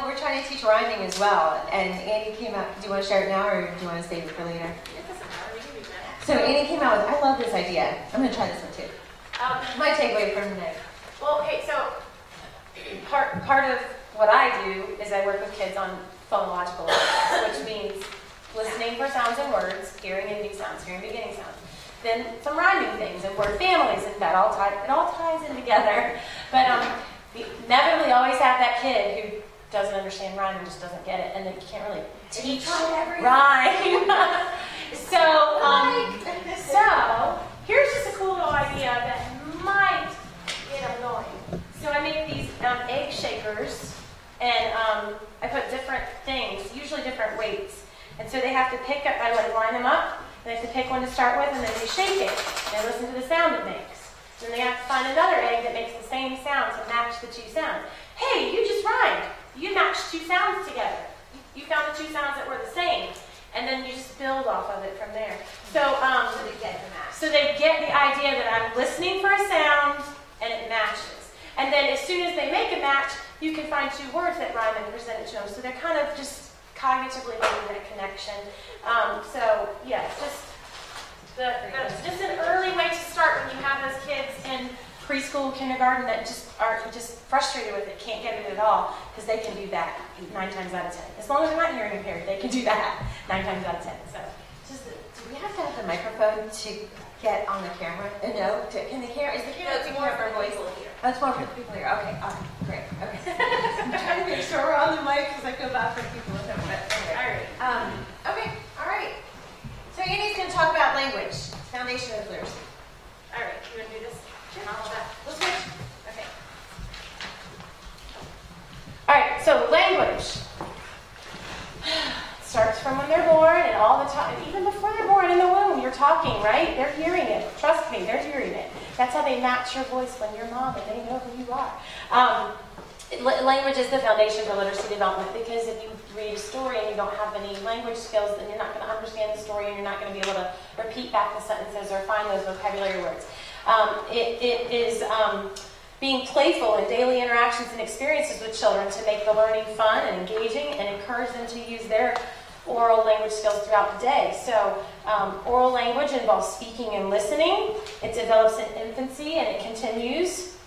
we're trying to teach rhyming as well. And Annie came out, do you want to share it now, or do you want to save it for later? It doesn't matter. We can do that. So Annie came out with, I love this idea. I'm going to try this one too. My takeaway from today. Well, okay, so part of what I do is I work with kids on phonological awareness, which means listening for sounds and words, hearing ending sounds, hearing beginning sounds. Then some rhyming things and word families, and that it all ties in together. But we inevitably always have that kid who doesn't understand rhyme and just doesn't get it, and they can't really teach rhyme. So here's just a cool little idea that might get them going. So I make these egg shakers, and I put different things, usually different weights. And so they have to pick up, I line them up, and they have to pick one to start with, and then they shake it. And they listen to the sound it makes. Then they have to find another egg that makes the same sound to match the two sounds. Hey, you just rhymed. You matched two sounds together. You found the two sounds that were the same. And then you just build off of it from there. So they get the idea that I'm listening for a sound, and it matches. And then as soon as they make a match, you can find two words that rhyme and present it to them. So they're kind of just cognitively making that connection. Just an early way to start when you have those kids in preschool, kindergarten that just are just frustrated with it, can't get it at all, because they can do that 9 times out of 10. As long as they're not hearing impaired, they can do that 9 times out of 10. So, Do we have to have the microphone to get on the camera? No. Can the camera? Is the camera? No, it's more for voice here. Oh, it's more for people here. Okay. All right. Great. Okay. I'm trying to make sure we're on the mic because I feel bad for people with them. But anyway. all right. Okay. All right. So Annie's going to talk about language, foundation of literacy. All right. You want to do this? Sure. Let's switch. Okay. All right. So language starts from when they're born and all the time, even before they're born in the womb, you're talking, right? They're hearing it. Trust me, they're hearing it. That's how they match your voice when you're mom and they know who you are. Language is the foundation for literacy development, because if you read a story and you don't have any language skills, then you're not going to understand the story and you're not going to be able to repeat back the sentences or find those vocabulary words. It is being playful in daily interactions and experiences with children to make the learning fun and engaging and encourage them to use their oral language skills throughout the day. So oral language involves speaking and listening. It develops in infancy and it continues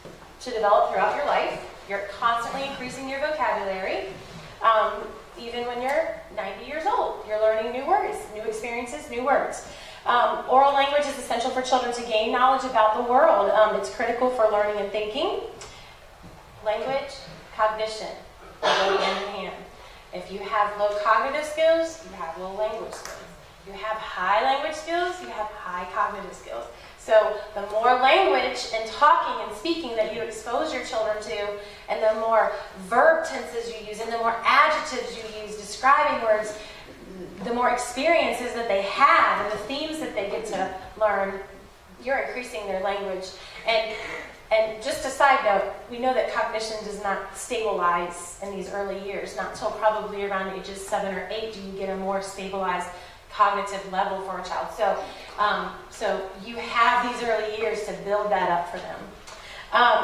to develop throughout your life. You're constantly increasing your vocabulary. Even when you're 90 years old, you're learning new words, new experiences, new words. Oral language is essential for children to gain knowledge about the world. It's critical for learning and thinking. Language, cognition, go hand in hand. If you have low cognitive skills, you have low language skills. If you have high language skills, you have high cognitive skills. So the more language and talking and speaking that you expose your children to, and the more verb tenses you use, and the more adjectives you use describing words, the more experiences that they have and the themes that they get to learn, you're increasing their language. And just a side note, we know that cognition does not stabilize in these early years. Not until probably around ages 7 or 8 do you get a more stabilized cognitive level for a child. So you have these early years to build that up for them.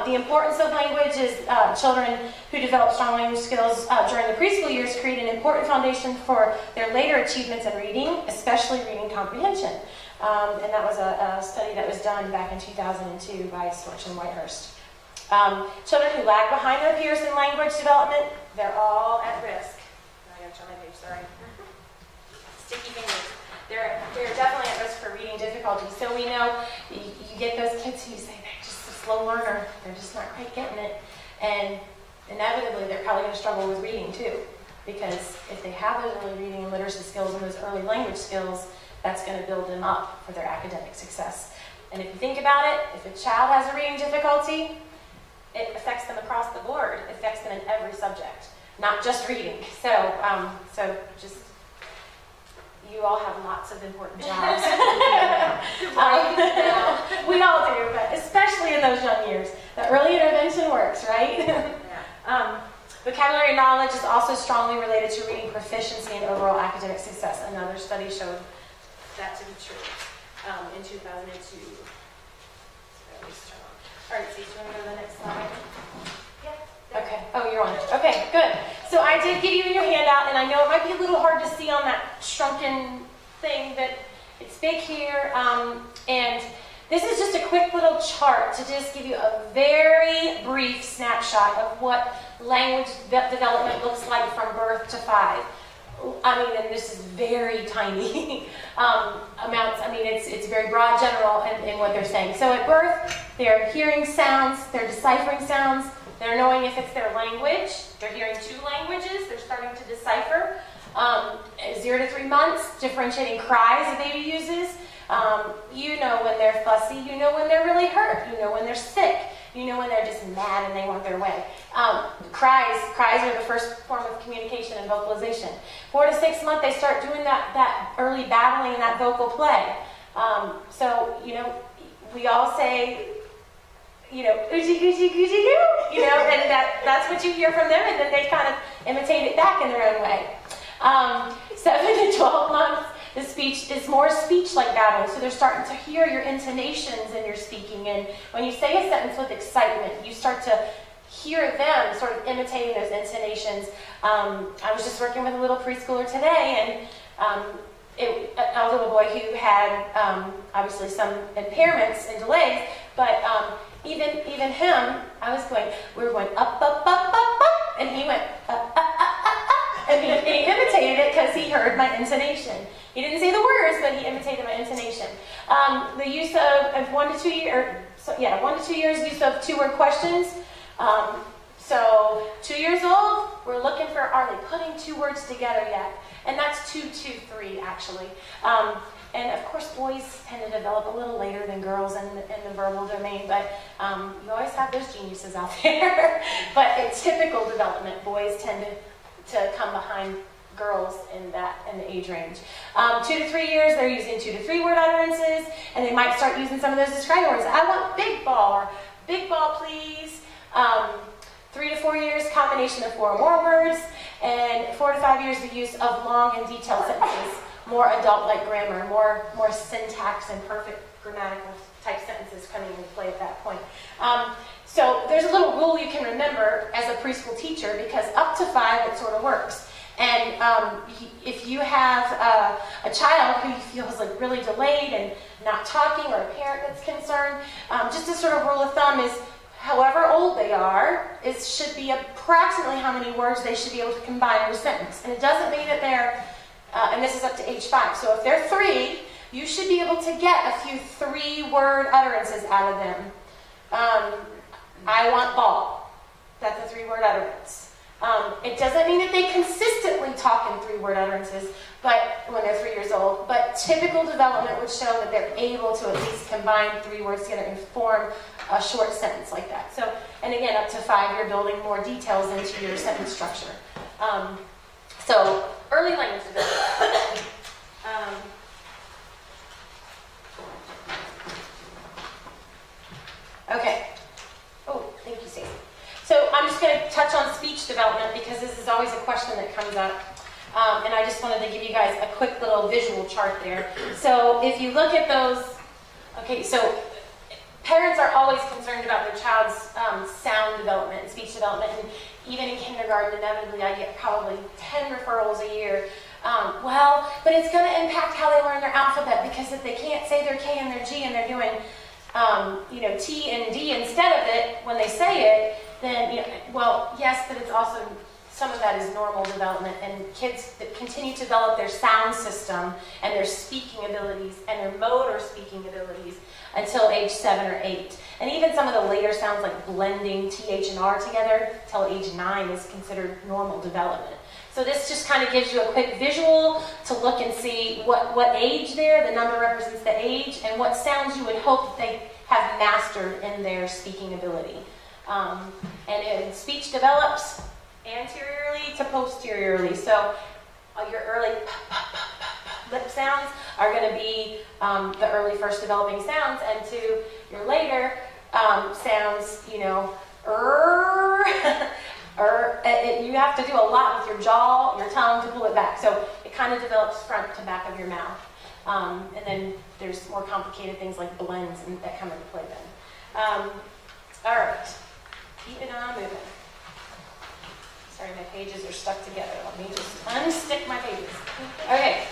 The importance of language is children who develop strong language skills during the preschool years create an important foundation for their later achievements in reading, especially reading comprehension. And that was a study that was done back in 2002 by Swartz and Whitehurst. Children who lag behind their peers in language development, they're all at risk. I gotta turn my page, sorry. Sticky fingers. They're definitely at risk for reading difficulties. So we know you get those kids who say they're just a slow learner, they're just not quite getting it, and inevitably they're probably going to struggle with reading too, because if they have those early reading and literacy skills and those early language skills, that's going to build them up for their academic success. And if you think about it, if a child has a reading difficulty, it affects them across the board. It affects them in every subject, not just reading. So just you all have lots of important jobs. We all do, but especially in those young years. The early intervention works, right? Vocabulary knowledge is also strongly related to reading proficiency and overall academic success. Another study showed that to be true in 2002. All right, so you want to go to the next slide? Yeah. Okay. Oh, you're on it. Okay, good. So I did give you your handout, and I know it might be a little hard to see on that shrunken thing, but it's big here. And This is just a quick little chart to just give you a very brief snapshot of what language development looks like from birth to 5. I mean, and this is very tiny amounts. I mean, it's very broad, general in what they're saying. So at birth, they're hearing sounds, they're deciphering sounds, they're knowing if it's their language. They're hearing 2 languages, they're starting to decipher. 0 to 3 months, differentiating cries a baby uses. You know when they're fussy, you know when they're really hurt, you know when they're sick, you know when they're just mad and they want their way. Cries are the first form of communication and vocalization. 4 to 6 months, they start doing that early babbling and that vocal play. So, you know, we all say, you know, oogie, googie, googie, goo, you know, and that's what you hear from them, and then they kind of imitate it back in their own way. 7 to 12 months, the speech is more speech-like babbling, so they're starting to hear your intonations in your speaking, and when you say a sentence with excitement, you start to hear them sort of imitating those intonations. I was just working with a little preschooler today, and a little boy who had obviously some impairments and delays, but even him, we were going up, up, up, up, up, and he went up, up, up, up, up, and he imitated it because he heard my intonation. He didn't say the words, but he imitated my intonation. The use of 1 to 2 years, 1 to 2 years use of 2-word questions. So 2 years old, we're looking for, are they putting 2 words together yet? And that's 2, 2, 3 actually. And of course, boys tend to develop a little later than girls in the verbal domain, but you always have those geniuses out there. But in typical development, boys tend to come behind girls in the age range. 2 to 3 years, they're using 2 to 3 word utterances, and they might start using some of those describing words. I want big ball, or big ball, please. 3 to 4 years, combination of 4 or more words, and 4 to 5 years, the use of long and detailed sentences, more adult-like grammar, more syntax and perfect grammatical type sentences coming into play at that point. So there's a little rule you can remember as a preschool teacher, because up to 5 it sort of works. And if you have a child who feels like really delayed and not talking, or a parent that's concerned, just a sort of rule of thumb is, however old they are, it should be approximately how many words they should be able to combine in a sentence. And it doesn't mean that they're, and this is up to age 5. So if they're 3, you should be able to get a few 3-word utterances out of them. I want ball. That's a 3-word utterance. It doesn't mean that they consistently talk in 3-word utterances, but when they're 3 years old. But typical development would show that they're able to at least combine 3 words together and form a short sentence like that. So, and again, up to 5, you're building more details into your sentence structure. So, early language development. Okay. Oh, thank you, Stacey. So I'm just going to touch on speech development, because this is always a question that comes up. And I just wanted to give you guys a quick little visual chart there. So if you look at those, okay, so parents are always concerned about their child's sound development and speech development. And even in kindergarten, inevitably, I get probably 10 referrals a year. Well, but it's going to impact how they learn their alphabet, because if they can't say their K and their G and they're doing T and D instead of it when they say it, then, well, yes, but it's also, some of that is normal development, and kids that continue to develop their sound system and their speaking abilities and their motor speaking abilities until age 7 or 8. And even some of the later sounds, like blending TH and R together, till age 9 is considered normal development. So this just kind of gives you a quick visual to look and see what age there, the number represents the age, and what sounds you would hope that they have mastered in their speaking ability. And speech develops anteriorly to posteriorly. So your early lip sounds are going to be the early first developing sounds, and to your later sounds, you have to do a lot with your jaw, your tongue to pull it back. So it kind of develops front to back of your mouth. And then there's more complicated things like blends that come into play then. All right, keeping on moving. Sorry, my pages are stuck together. Let me just unstick my pages. Okay,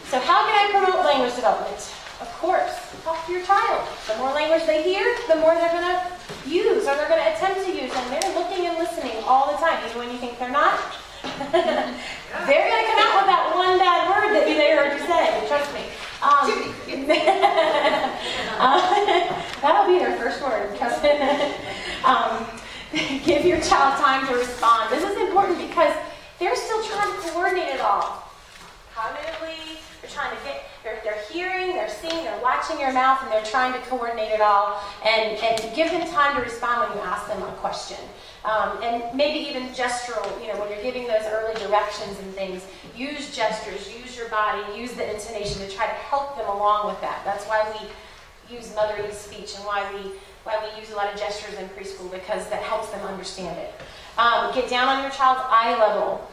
so how can I promote language development? Of course, talk to your child. The more language they hear, the more they're going to use or they're going to attempt to use. And they're looking and listening all the time, even when you think they're not. They're going to come out with that one bad word that they heard you say. Trust me. That'll be their first word. Trust me. Give your child time to respond. This is important because they're still trying to coordinate it all. Cognitively, they're trying to get, they're hearing, they're seeing, they're watching your mouth, and they're trying to coordinate it all. And give them time to respond when you ask them a question. And maybe even gestural, when you're giving those early directions and things, use gestures, use your body, use the intonation to try to help them along with that. That's why we use motherly speech and why we use a lot of gestures in preschool, because that helps them understand it. Get down on your child's eye level.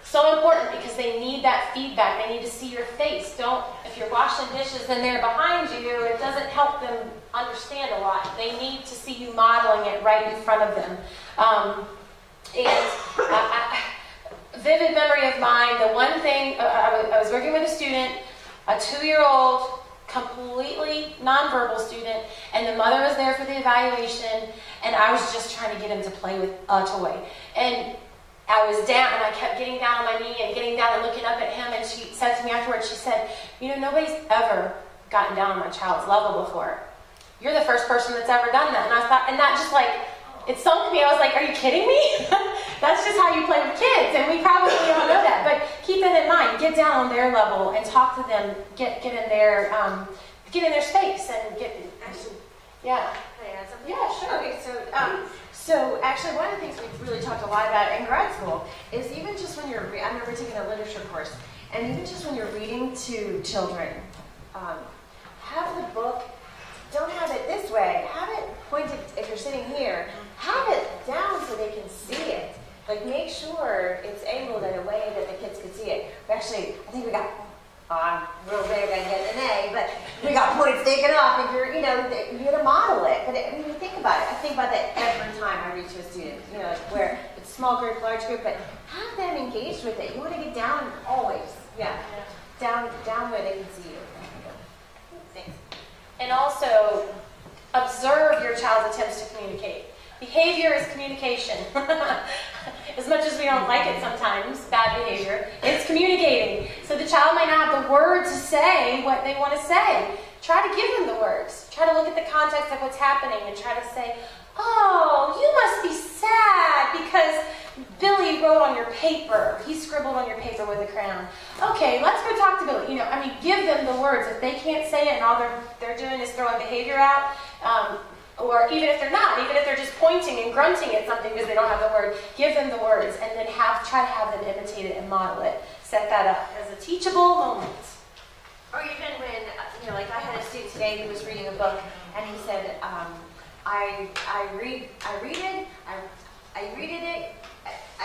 So important, because they need that feedback. They need to see your face. If you're washing dishes and they're behind you, it doesn't help them understand a lot. They need to see you modeling it right in front of them. Vivid memory of mine, the one thing, I was working with a student, a 2-year-old, completely nonverbal student, and the mother was there for the evaluation, and I was just trying to get him to play with a toy. And I was down, and I kept getting down on my knee and getting down and looking up at him, and she said to me afterwards, she said, nobody's ever gotten down on my child's level before. You're the first person that's ever done that. And I thought, and that just it sunk me. I was like, are you kidding me? That's just how you play with kids, and we probably don't know that. But keep that in mind. Get down on their level and talk to them. Get in their space and get. Yeah. Can I add something? Yeah, sure. Okay, so actually one of the things we've really talked a lot about in grad school is even just when you're, I remember taking a literature course, and even just when you're reading to children, have the book, don't have it this way, have it pointed, if you're sitting here, have it down so they can see it. Make sure it's angled in a way that the kids can see it. Actually, I think we got, real big, I get an A, but we got points taken off, and you're going to model it. But you think about it. I think about that every time I read to a student, where it's small group, large group, but have them engaged with it. You want to get down always. Yeah. Down where they can see you. Thanks. And also, observe your child's attempts to communicate. Behavior is communication. As much as we don't like it sometimes, bad behavior, it's communicating. So the child might not have the words to say what they want to say. Try to give them the words. Try to look at the context of what's happening and try to say, oh, you must be sad because Billy wrote on your paper. He scribbled on your paper with a crayon. Okay, let's go talk to Billy. Give them the words. If they can't say it and all they're doing is throwing behavior out, or even if they're not, even if they're just pointing and grunting at something because they don't have the word, give them the words and then try to have them imitate it and model it. Set that up as a teachable moment. Or even when, I had a student today who was reading a book, and he said, I read it, I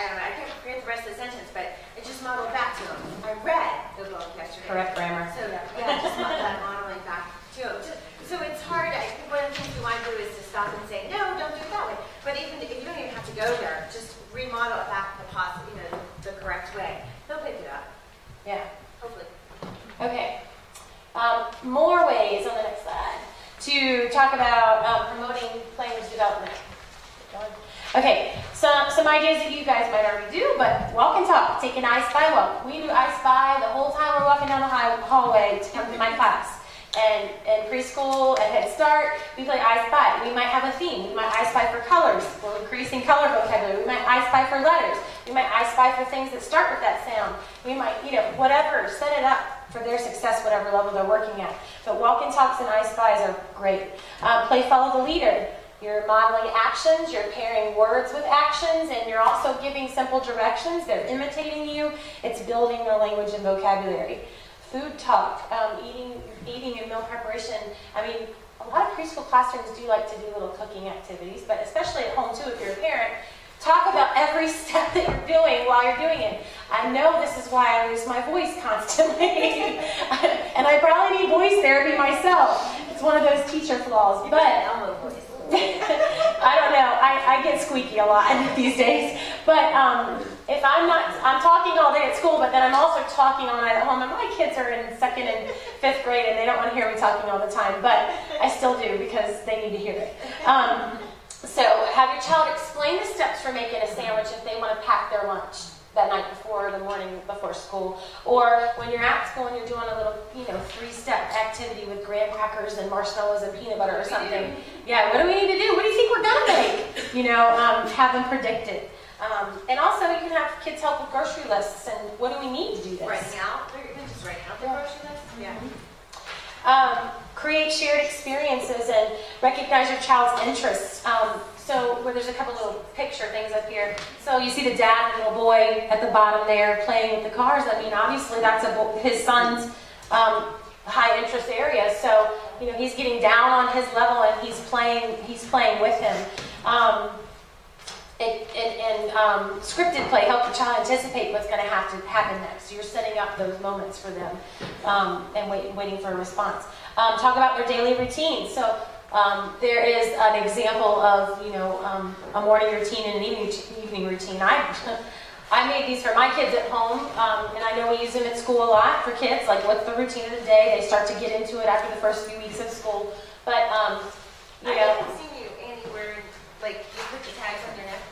don't know, I can't forget the rest of the sentence, but it just modeled back to him. I read the book yesterday. Correct grammar. So, just modeling back to him. So it's hard. I think one of the things we want to do is to stop and say, no, don't do it that way. But even if you don't even have to go there, just remodel it back the correct way. They'll pick it up. Yeah. Hopefully. Okay. More ways on the next slide to talk about promoting language development. Okay, some ideas that you guys might already do, but walk and talk. Take an I Spy walk. We do I Spy the whole time we're walking down the hallway to come to my class. And in preschool, at Head Start, we play I Spy. We might have a theme. We might I Spy for colors. We're increasing color vocabulary. We might I Spy for letters. We might I Spy for things that start with that sound. We might, whatever, set it up for their success, whatever level they're working at. But walk and talks and I Spies are great. Play Follow the Leader. You're modeling actions, you're pairing words with actions, and you're also giving simple directions. They're imitating you. It's building their language and vocabulary. Food talk, eating and meal preparation. A lot of preschool classrooms do like to do little cooking activities, but especially at home too, if you're a parent, talk about every step that you're doing while you're doing it. I know this is why I lose my voice constantly, and I probably need voice therapy myself. It's one of those teacher flaws, but I don't know. I get squeaky a lot these days, But if I'm talking all day at school, but then I'm also talking all night at home, and my kids are in 2nd and 5th grade, and they don't want to hear me talking all the time, but I still do because they need to hear it. So have your child explain the steps for making a sandwich if they want to pack their lunch that night before, the morning before school, or when you're at school and you're doing a little, 3-step activity with graham crackers and marshmallows and peanut butter or something. Yeah, what do we need to do? What do you think we're gonna make? Have them predict it. And also you can have kids help with grocery lists and what do we need to do this? Writing out, they're just writing out the grocery list? Yeah. Create shared experiences and recognize your child's interests. So where there's a couple little picture things up here. So you see the dad and the little boy at the bottom there playing with the cars. I mean, obviously that's his son's high interest area. So he's getting down on his level and he's playing with him. Scripted play help the child anticipate what's going to have to happen next. So you're setting up those moments for them and waiting for a response. Talk about their daily routine. So there is an example of a morning routine and an evening routine. I made these for my kids at home, and I know we use them at school a lot for kids. Like, what's the routine of the day? They start to get into it after the first few weeks of school. But I haven't seen you, Annie, wearing you put the tags on your neck.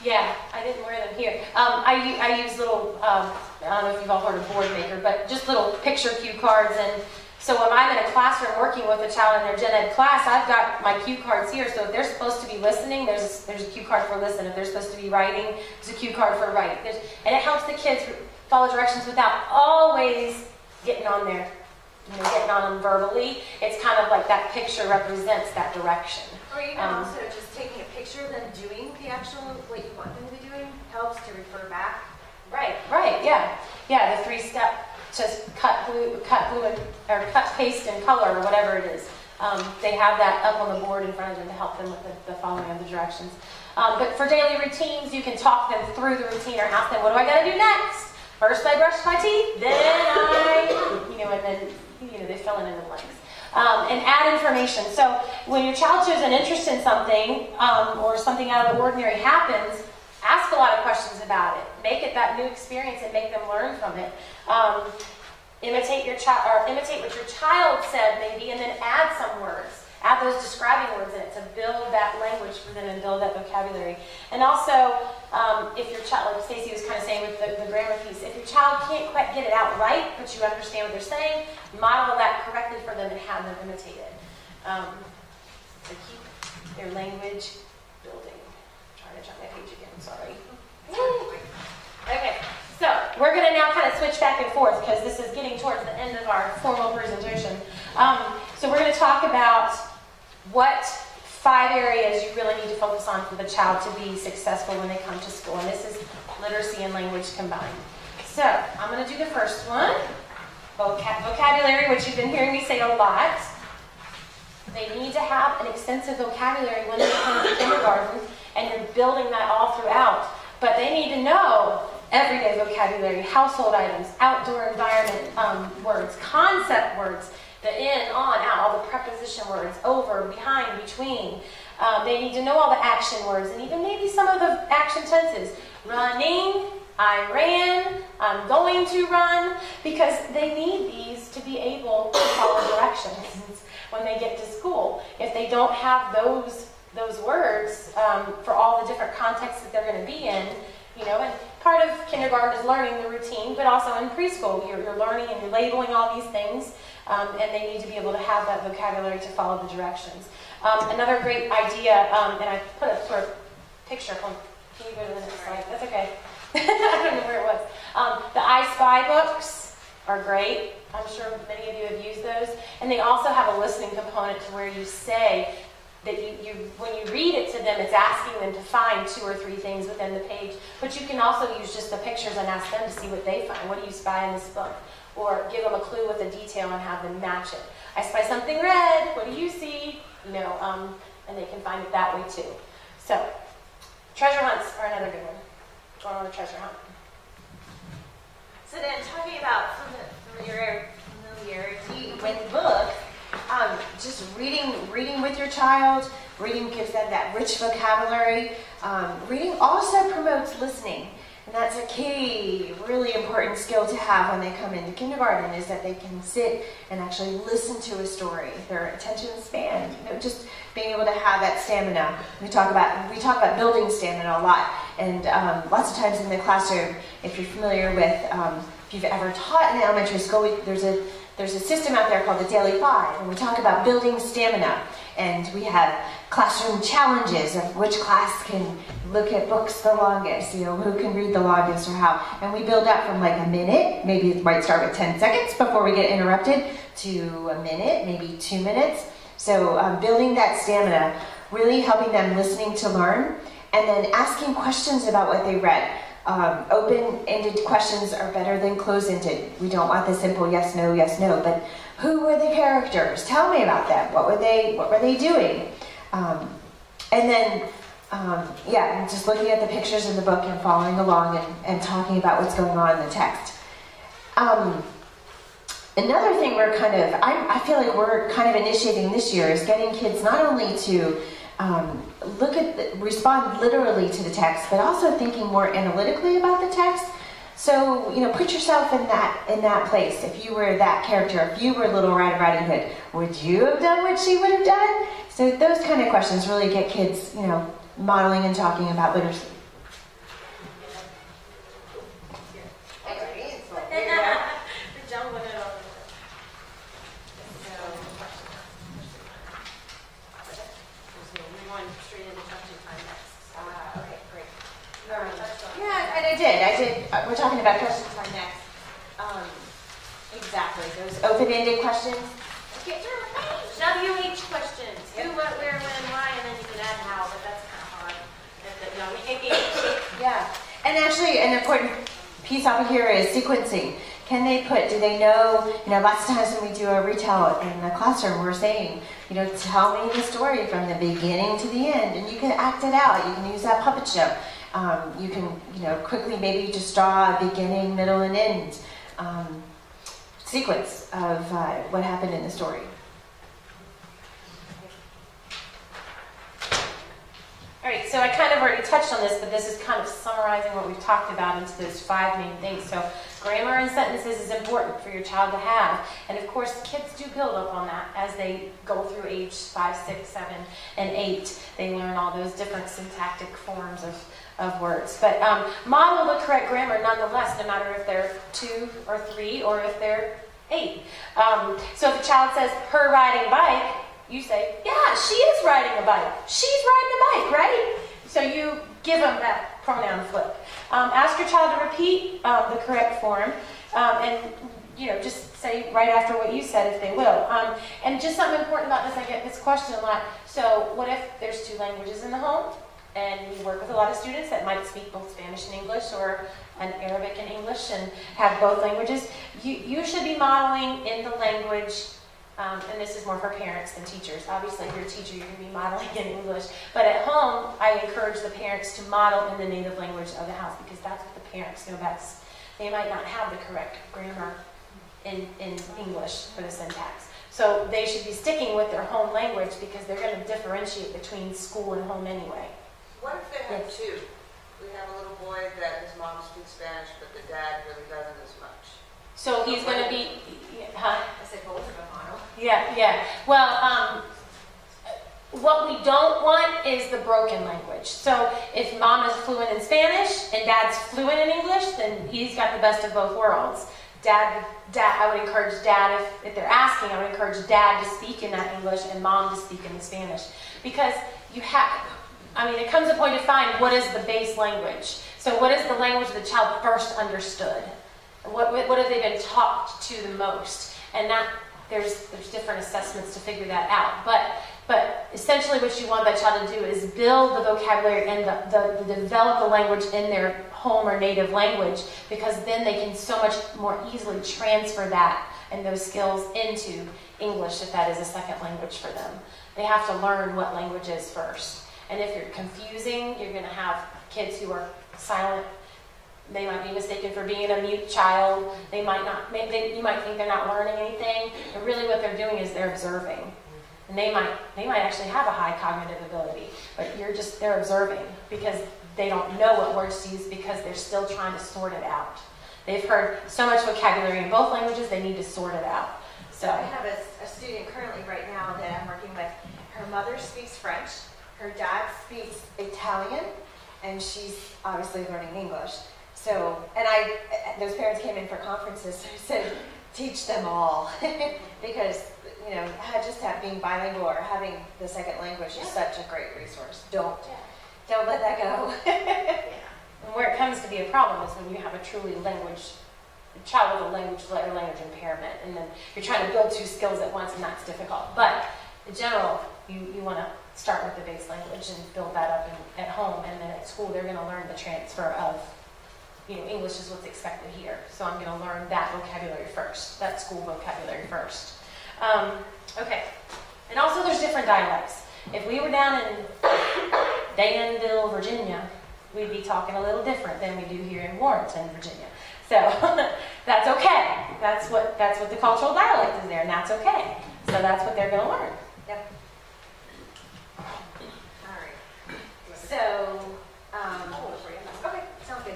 Yeah, I didn't wear them here. I use little, I don't know if you've all heard of Board Maker, but just little picture cue cards. And so when I'm in a classroom working with a child in their gen ed class, I've got my cue cards here. So if they're supposed to be listening, there's a cue card for listen. If they're supposed to be writing, there's a cue card for write. And it helps the kids follow directions without always getting on there, getting on them verbally. It's kind of like that picture represents that direction. Or even also just taking a picture of them doing the actual, what you want them to be doing, helps to refer back. Right, yeah. Yeah, the 3-step, just cut, paste, and color, or whatever it is. They have that up on the board in front of them to help them with the following of the directions. But for daily routines, you can talk them through the routine or ask them, what do I got to do next? First I brush my teeth, then they fill in the blanks. And add information. So when your child shows an interest in something or something out of the ordinary happens, ask a lot of questions about it. Make it that new experience and make them learn from it. Imitate what your child said maybe, and then add some words. Add those describing words in it to build that language for them and build that vocabulary. And also, if your child, like Stacey was kind of saying with the grammar piece, if your child can't quite get it out right, but you understand what they're saying, model that correctly for them and have them imitate it. So keep their language building. I'm trying to jump my page again, sorry. Okay, so we're going to now kind of switch back and forth because this is getting towards the end of our formal presentation. So we're going to talk about what 5 areas you really need to focus on for the child to be successful when they come to school. And this is literacy and language combined. So I'm going to do the first one, vocabulary, which you've been hearing me say a lot. They need to have an extensive vocabulary when they come to kindergarten, and you're building that all throughout. But they need to know everyday vocabulary, household items, outdoor environment words, concept words, the in, on, out, all the preposition words, over, behind, between. They need to know all the action words and even maybe some of the action tenses. Running, I ran, I'm going to run, because they need these to be able to follow directions when they get to school. If they don't have those words for all the different contexts that they're going to be in, and part of kindergarten is learning the routine, but also in preschool, you're learning and you're labeling all these things, and they need to be able to have that vocabulary to follow the directions. Another great idea, and I put a sort of picture. Can you go to the next slide? That's okay. I don't know where it was. The I Spy books are great. I'm sure many of you have used those. And they also have a listening component to where you say that when you read it to them, it's asking them to find 2 or 3 things within the page. But you can also use just the pictures and ask them to see what they find. What do you spy in this book? Or give them a clue with a detail and have them match it. I spy something red. What do you see? And they can find it that way too. So, treasure hunts are another good one. Going on a treasure hunt. So then, talking about familiarity with books, just reading with your child. Reading gives them that rich vocabulary. Reading also promotes listening. And that's a key, really important skill to have when they come into kindergarten, is that they can sit and actually listen to a story. Their attention span, just being able to have that stamina. We talk about building stamina a lot, and lots of times in the classroom, if you're familiar with, if you've ever taught in elementary school, there's a system out there called the Daily 5, and we talk about building stamina. And we have classroom challenges of which class can look at books the longest, who can read the longest or how. And we build up from like a minute, maybe it might start with 10 seconds before we get interrupted, to a minute, maybe 2 minutes. So building that stamina, really helping them listening to learn, and then asking questions about what they read. Open-ended questions are better than closed-ended. We don't want the simple yes, no, but who were the characters? Tell me about them. What were they doing? And then, just looking at the pictures in the book and following along and talking about what's going on in the text. Another thing I feel like we're kind of initiating this year is getting kids not only to respond literally to the text, but also thinking more analytically about the text. So, put yourself in that place. If you were that character, if you were Little Red Riding Hood, would you have done what she would have done? So those kind of questions really get kids, modeling and talking about literacy. I did. We're talking about question time next. Exactly. Those open-ended questions. WH questions. Who, what, where, when, why, and then you can add how, but that's kind of hard at the young age. Yeah. And actually, an important piece over here is sequencing. Do they know, lots of times when we do a retell in the classroom, we're saying, tell me the story from the beginning to the end, and you can act it out. You can use that puppet show. You can, quickly maybe just draw a beginning, middle, and end sequence of what happened in the story. All right, so I kind of already touched on this, but this is kind of summarizing what we've talked about into those 5 main things. So grammar and sentences is important for your child to have. And of course, kids do build up on that as they go through age 5, 6, 7, and 8. They learn all those different syntactic forms of words. But model the correct grammar nonetheless, no matter if they're 2 or 3 or if they're 8. So if a child says, her riding a bike, you say, yeah, she is riding a bike. She's riding a bike, right? So you give them that pronoun flip. Ask your child to repeat the correct form, and just say right after what you said if they will. And just something important about this, I get this question a lot. So what if there's 2 languages in the home, and you work with a lot of students that might speak both Spanish and English, or an Arabic and English, and have both languages? You should be modeling in the language. And this is more for parents than teachers. Obviously, if you're a teacher, you're going to be modeling in English. But at home, I encourage the parents to model in the native language of the house, because that's what the parents know best. They might not have the correct grammar in English for the syntax. So they should be sticking with their home language, because they're going to differentiate between school and home anyway. What if they have 2? We have a little boy that his mom speaks Spanish, but the dad really doesn't as much. So he's going to be, I said both of them model. Yeah. Well, what we don't want is the broken language. So if mom is fluent in Spanish and dad's fluent in English, then he's got the best of both worlds. Dad, I would encourage dad, if they're asking, I would encourage dad to speak in that English and mom to speak in the Spanish. Because it comes a point to find what is the base language. So what is the language the child first understood? What have they been taught to the most? And that there's different assessments to figure that out. But essentially what you want that child to do is build the vocabulary and develop the language in their home or native language, because then they can so much more easily transfer that and those skills into English if that is a second language for them. They have to learn what language is first. And if you're confusing, you're going to have kids who are silent. They might be mistaken for being a mute child. You might think they're not learning anything, but really what they're doing is they're observing. And they might actually have a high cognitive ability, but they're observing, because they don't know what words to use because they're still trying to sort it out. They've heard so much vocabulary in both languages, they need to sort it out. So I have a student currently right now that I'm working with. Her mother speaks French, her dad speaks Italian, and she's obviously learning English. So, and those parents came in for conferences, so I said, teach them all. Because, you know, being bilingual or having the second language is such a great resource. Don't let that go. And where it comes to be a problem is when you have a truly child with a language impairment, and then you're trying to build two skills at once, and that's difficult. But in general, you want to start with the base language and build that up at home, and then at school they're going to learn the transfer of, you know, English is what's expected here. So I'm going to learn that vocabulary first, that school vocabulary first. Okay, and also there's different dialects. If we were down in Danville, Virginia, we'd be talking a little different than we do here in Warrenton, Virginia. So that's okay. That's what the cultural dialect is there, and that's okay. So that's what they're going to learn. Yep. All right. So, okay, sounds good.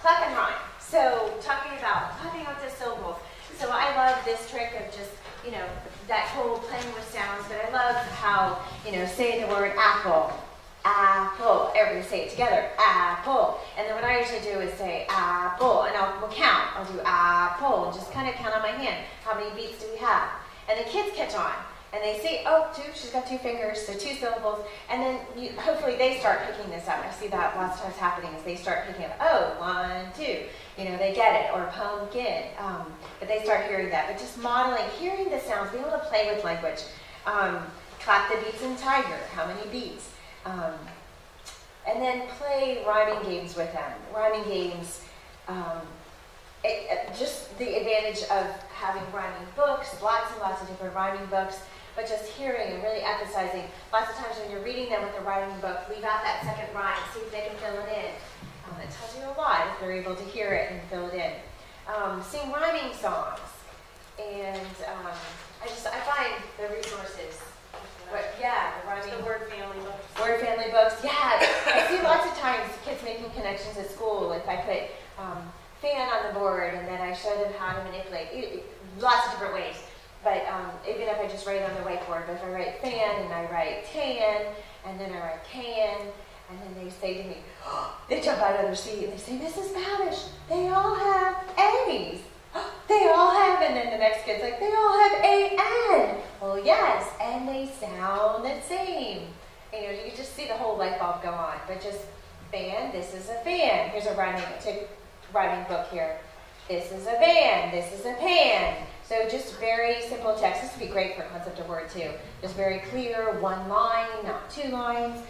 Clap and rhyme. So, talking about clapping out the syllables. So I love this trick of just, you know, that whole playing with sounds, but I love how, you know, saying the word apple. Apple. Everybody say it together. Apple. And then what I usually do is say apple, and we'll count. I'll do apple, and just kind of count on my hand. How many beats do we have? And the kids catch on, and they say, oh, two. She's got two fingers, so two syllables. And then hopefully they start picking this up. I see that lots of times happening is they start picking up. Oh, 1, 2. You know, they get it. Or pumpkin. But they start hearing that. But just modeling, hearing the sounds, being able to play with language. Clap the beats in tiger. How many beats? And then play rhyming games with them. Rhyming games, just the advantage of having rhyming books, lots and lots of different rhyming books, but just hearing and really emphasizing. Lots of times when you're reading them with a rhyming book, leave out that second rhyme, see if they can fill it in. It tells you a lot if they're able to hear it and fill it in. Sing rhyming songs. And I find the resources. The word family books. Word family books, yeah. I see lots of times kids making connections at school. If I put fan on the board and then I show them how to manipulate, lots of different ways. But even if I just write on the whiteboard, but if I write fan and I write tan, and then I write can, and then they say to me, they jump out of their seat and they say, Mrs. Babish, they all have A's. They all have, and then the next kid's like, they all have A-N. Well, yes, and they sound the same. And, you know, you can just see the whole light bulb go on. But just fan, this is a fan. Here's a rhyming book here. This is a van, this is a pan. So just very simple text. This would be great for concept of word too. Just very clear, one line, not two lines.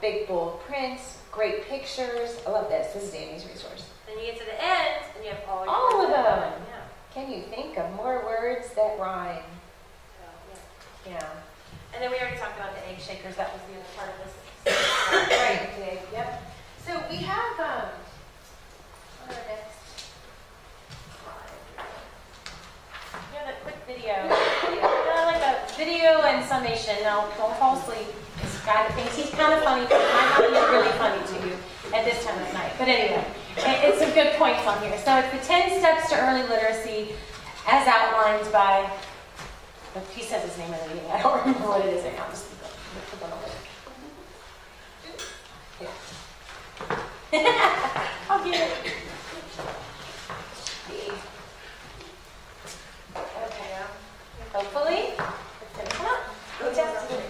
Big bold prints, great pictures. I love this. This is Amy's resource. Then you get to the end, and you have all of them. Yeah. Can you think of more words that rhyme? Yeah. And then we already talked about the egg shakers. That was the other part of this. Right. Okay. Yep. So we have on our next slide. We have a quick video. Like a video and summation. Now, don't fall asleep. This guy thinks he's kind of funny, but he might not be really funny to you at this time of night. But anyway, it's some good points on here. So it's the 10 steps to early literacy as outlined by, he says his name in the meeting. I don't remember what it is right now. Just put on the link. I'll get it. Okay. Hopefully, it's going to come up. Go down to the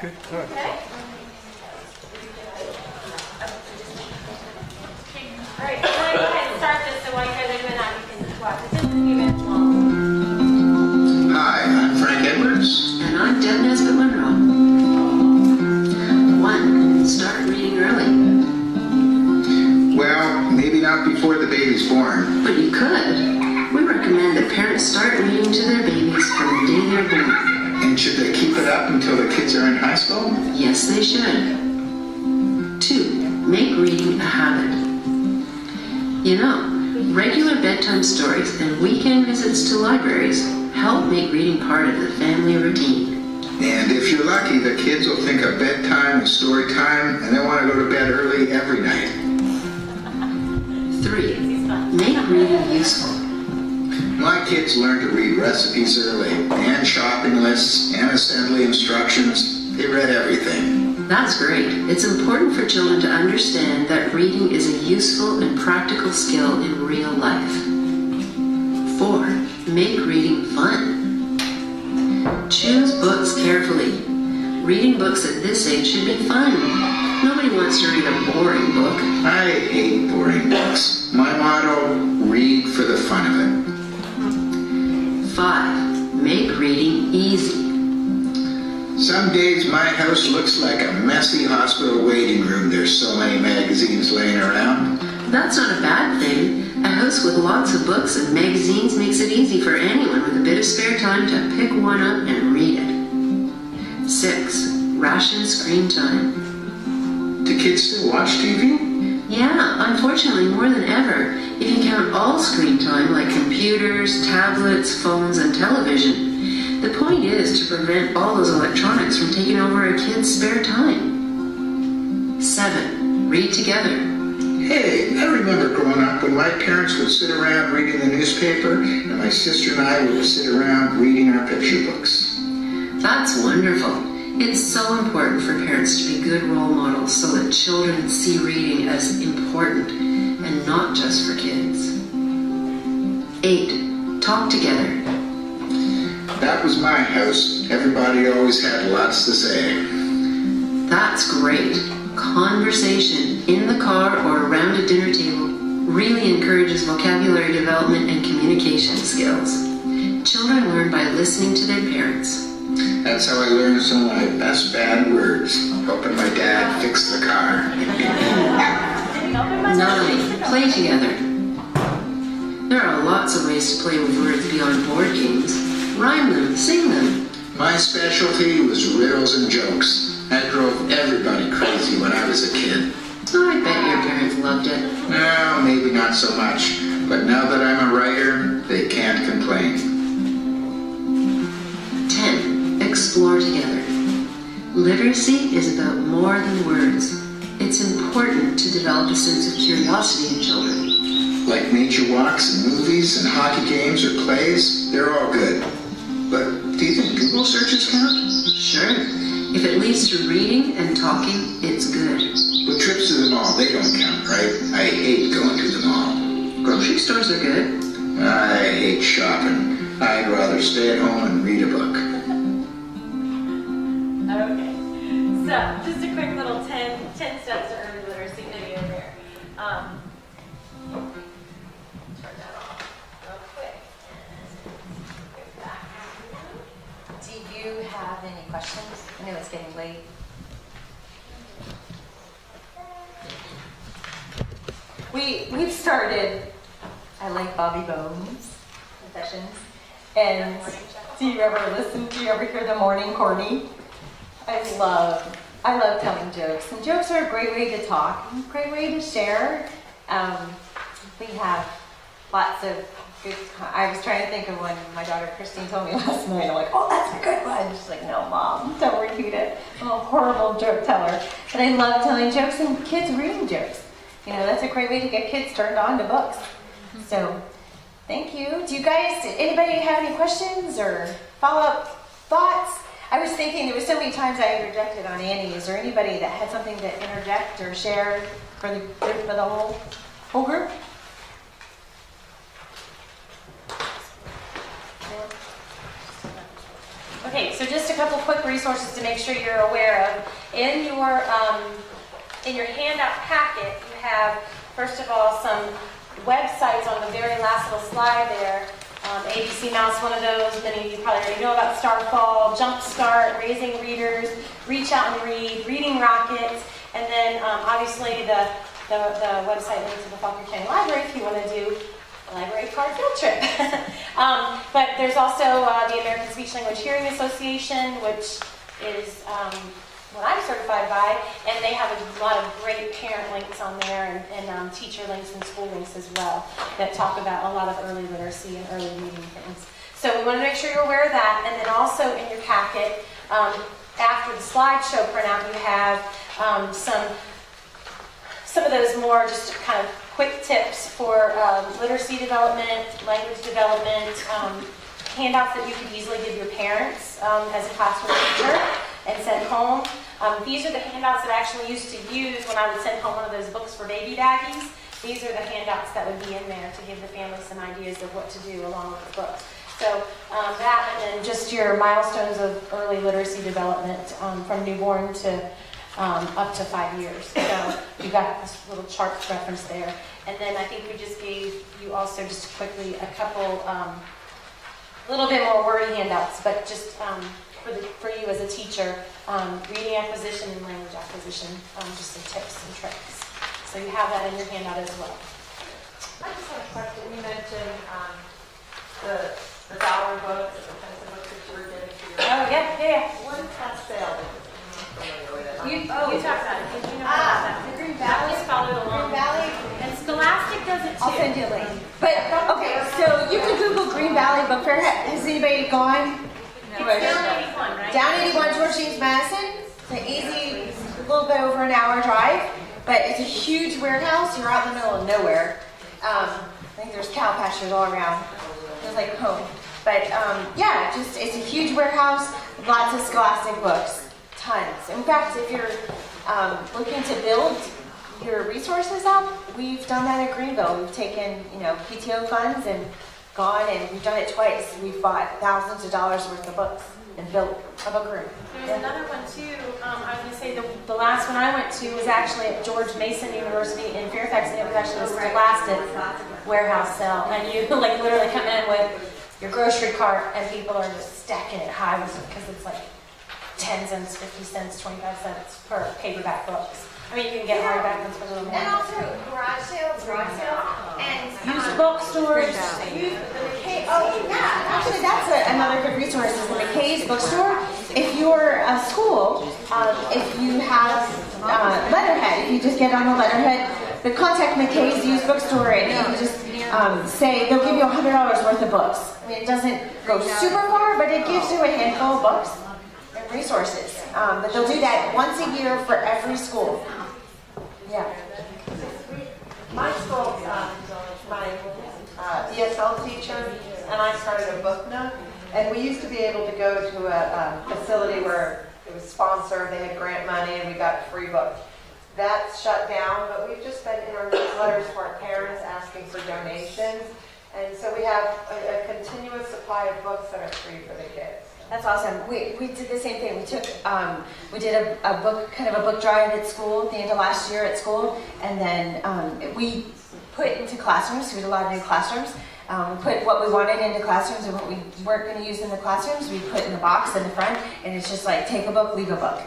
Okay. All right, so I'm going to go ahead and start this, so while you guys are doing that, you can watch. It's just a few minutes long. Hi, I'm Frank Edwards. And I'm Deb Nesbitt Monroe. 1. Start reading early. Well, maybe not before the baby's born. But you could. We recommend that parents start reading to their babies from the day they're born. And should they keep it up until the kids are in high school? Yes, they should. 2. Make reading a habit. You know, regular bedtime stories and weekend visits to libraries help make reading part of the family routine. And if you're lucky, the kids will think of bedtime and story time, and they'll want to go to bed early every night. 3. Make reading useful. My kids learned to read recipes early, and shopping lists, and assembly instructions. They read everything. That's great. It's important for children to understand that reading is a useful and practical skill in real life. 4. Make reading fun. Choose books carefully. Reading books at this age should be fun. Nobody wants to read a boring book. I hate boring books. My motto, read for the fun of it. 5. Make reading easy. Some days my house looks like a messy hospital waiting room. There's so many magazines laying around. That's not a bad thing. A house with lots of books and magazines makes it easy for anyone with a bit of spare time to pick one up and read it. 6. Ration screen time. Do kids still watch TV? Yeah, unfortunately more than ever. If you count all screen time like computers, tablets, phones, and television. The point is to prevent all those electronics from taking over a kid's spare time. 7. Read together. Hey, I remember growing up when my parents would sit around reading the newspaper and my sister and I would sit around reading our picture books. That's wonderful. It's so important for parents to be good role models so that children see reading as important and not just for kids. 8. Talk together. That was my house. Everybody always had lots to say. That's great. Conversation in the car or around a dinner table really encourages vocabulary development and communication skills. Children learn by listening to their parents. That's how I learned some of my best bad words, helping my dad fix the car. 9. Play together. There are lots of ways to play with words beyond board games. Rhyme them, sing them. My specialty was riddles and jokes. That drove everybody crazy when I was a kid. I bet your parents loved it. No, maybe not so much. But now that I'm a writer, they can't complain. 10. Explore together. Literacy is about more than words. It's important to develop a sense of curiosity in children. Like nature walks and movies and hockey games or plays, they're all good. But do you think Google searches count? Sure. If it leads to reading and talking, it's good. But trips to the mall, they don't count, right? I hate going to the mall. Grocery stores are good. I hate shopping. I'd rather stay at home and read a book. Okay. So, just a quick little 10 steps to early literacy video there. Turn that off real quick. Go back. Do you have any questions? I know it's getting late. We've started, I like Bobby Bones confessions. And do you ever hear the morning Courtney? I love telling jokes. And jokes are a great way to talk, a great way to share. We have lots of good, I was trying to think of one my daughter Christine told me last night. I'm like, oh, that's a good one. She's like, no, Mom, don't repeat it. I'm a horrible joke teller. But I love telling jokes and kids reading jokes. You know, that's a great way to get kids turned on to books. So, thank you. Do you guys, anybody have any questions or follow-up thoughts? I was thinking there was so many times I interjected on Annie. Is there anybody that had something to interject or share for the whole group? Okay, so just a couple quick resources to make sure you're aware of. In your handout packet, you have First of all, some websites on the very last little slide there. ABC Mouse, one of those. Many of you probably already know about Starfall, Jumpstart, Raising Readers, Reach Out and Read, Reading Rocket, and then obviously the website linked to the Faulkner County Library if you want to do a library card field trip. But there's also the American Speech Language Hearing Association, which is what I'm certified by, and they have a lot of great parent links on there and teacher links and school links as well that talk about a lot of early literacy and early reading things. So we want to make sure you're aware of that, and then also in your packet, after the slideshow printout, you have some of those more just kind of quick tips for literacy development, language development, handouts that you could easily give your parents as a classroom teacher and send home. These are the handouts that I actually used to use when I would send home one of those books for baby baggies. These are the handouts that would be in there to give the family some ideas of what to do along with the books. So that, and then just your milestones of early literacy development from newborn to up to 5 years. So you got this little chart reference there. And then I think we just gave you also just quickly a couple, little bit more wordy handouts, but just for you as a teacher, reading acquisition and language acquisition, just some tips and tricks. So you have that in your handout as well. I just have a question. You mentioned the dollar books, the kinds of books that you were getting for your Oh, yeah. What is that sale? You talked about it. You know about that. The Green Valley. Valley. Follow along. Green Valley. And Scholastic does it too. I'll send you a link. But, okay, so you can Google Green Valley Book Fair. Has anybody gone? It's down 81, right? Down 81 George James Madison. It's an easy, a little bit over an hour drive, but it's a huge warehouse. You're out in the middle of nowhere. I think there's cow pastures all around. It's like home. But yeah, just it's a huge warehouse, lots of Scholastic books, tons. In fact, if you're looking to build your resources up, we've done that at Greenville. We've taken, PTO funds and gone, and we've done it twice. We've bought thousands of dollars worth of books and built a book room. There's another one too. I was going to say the last one I went to was actually at George Mason University in Fairfax, and it was actually a Scholastic warehouse sale. And you like literally come in with your grocery cart, and people are just stacking it high because it's like 10 cents, 50 cents, 25 cents per paperback books. I mean, you can get hardback ones for a little more. And also garage sales, and used bookstores. Actually, that's another good resource is the McKay's bookstore. If you're a school, if you have letterhead, if you just get on the letterhead, the contact McKay's used bookstore, and you can just say they'll give you $100 worth of books. I mean, it doesn't go super far, but it gives you a handful of books and resources. But they'll do that once a year for every school. Yeah. My school, my ESL teacher and I started a book nook, and we used to be able to go to a facility where it was sponsored, they had grant money, and we got free books. That's shut down, but we've just been in our newsletters to our parents asking for donations, and so we have a continuous supply of books that are free for the kids. That's awesome. We did the same thing. We took we did a book drive at school at the end of last year at school, and then we put into classrooms. We did a lot of new classrooms. We put what we wanted into classrooms and what we weren't going to use in the classrooms. We put in the box in the front, and it's just like take a book, leave a book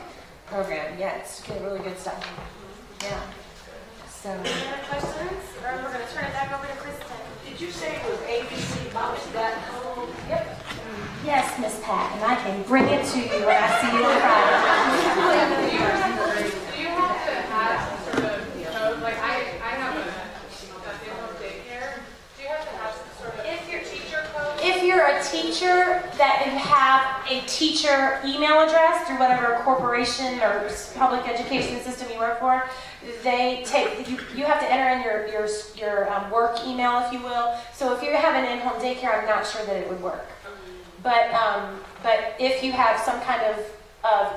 program. Yeah, it's really good stuff. Yeah. So. Any other questions? Or we're going to turn it back over to Kristen. Did you say it was abc.com? Yep. Yes, Miss Pat, and I can bring it to you when I see you on Friday. Do you have to have some sort of code? Like I have a in-home daycare. Do you have to have some sort of teacher code? If you're a teacher that you have a teacher email address through whatever corporation or public education system you work for, they take you have to enter in your work email, if you will. So if you have an in-home daycare, I'm not sure that it would work. But if you have some kind of